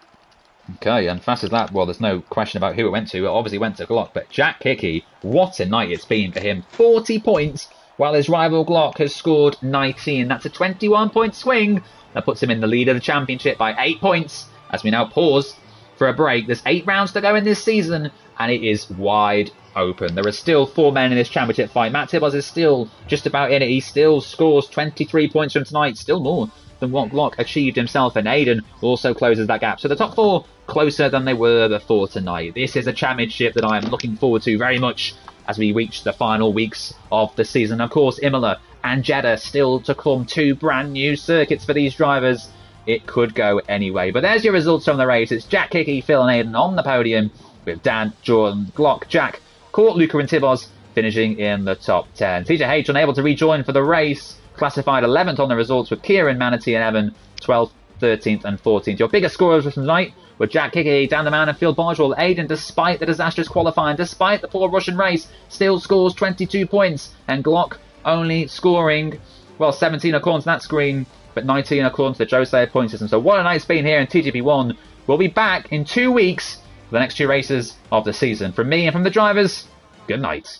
Okay, and fastest lap, well, there's no question about who it went to. It obviously went to Glock, but Jack Hickey, what a night it's been for him. 40 points, while his rival Glock has scored 19. That's a 21-point swing. That puts him in the lead of the championship by 8 points. As we now pause for a break, there's 8 rounds to go in this season, and it is wide open. There are still 4 men in this championship fight. Matt Tibbos is still just about in it. He still scores 23 points from tonight, still more than what Glock achieved himself, and Aiden also closes that gap. So the top 4 closer than they were before tonight. This is a championship that I am looking forward to very much as we reach the final weeks of the season. Of course, Imola and Jeddah still to come, 2 brand new circuits for these drivers. It could go anyway. But there's your results from the race. It's Jack Hickey, Phil and Aiden on the podium, with Dan, Jordan, Glock, Jack, Court, Luca and Tibbos finishing in the top 10. TJH unable to rejoin for the race, classified 11th on the results, with Kieran, Manatee and Evan 12th 13th and 14th. Your biggest scorers from tonight were Jack Hickey, Dan the Man and Phil Bargewell. Aiden, despite the disastrous qualifying, despite the poor Russian race, still scores 22 points. And Glock only scoring, well, 17 according to that screen, but 19 according to the Joe Slayer point system. So what a night it's been here in TGP1. We'll be back in 2 weeks for the next 2 races of the season. From me and from the drivers, good night.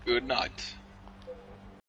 Good night.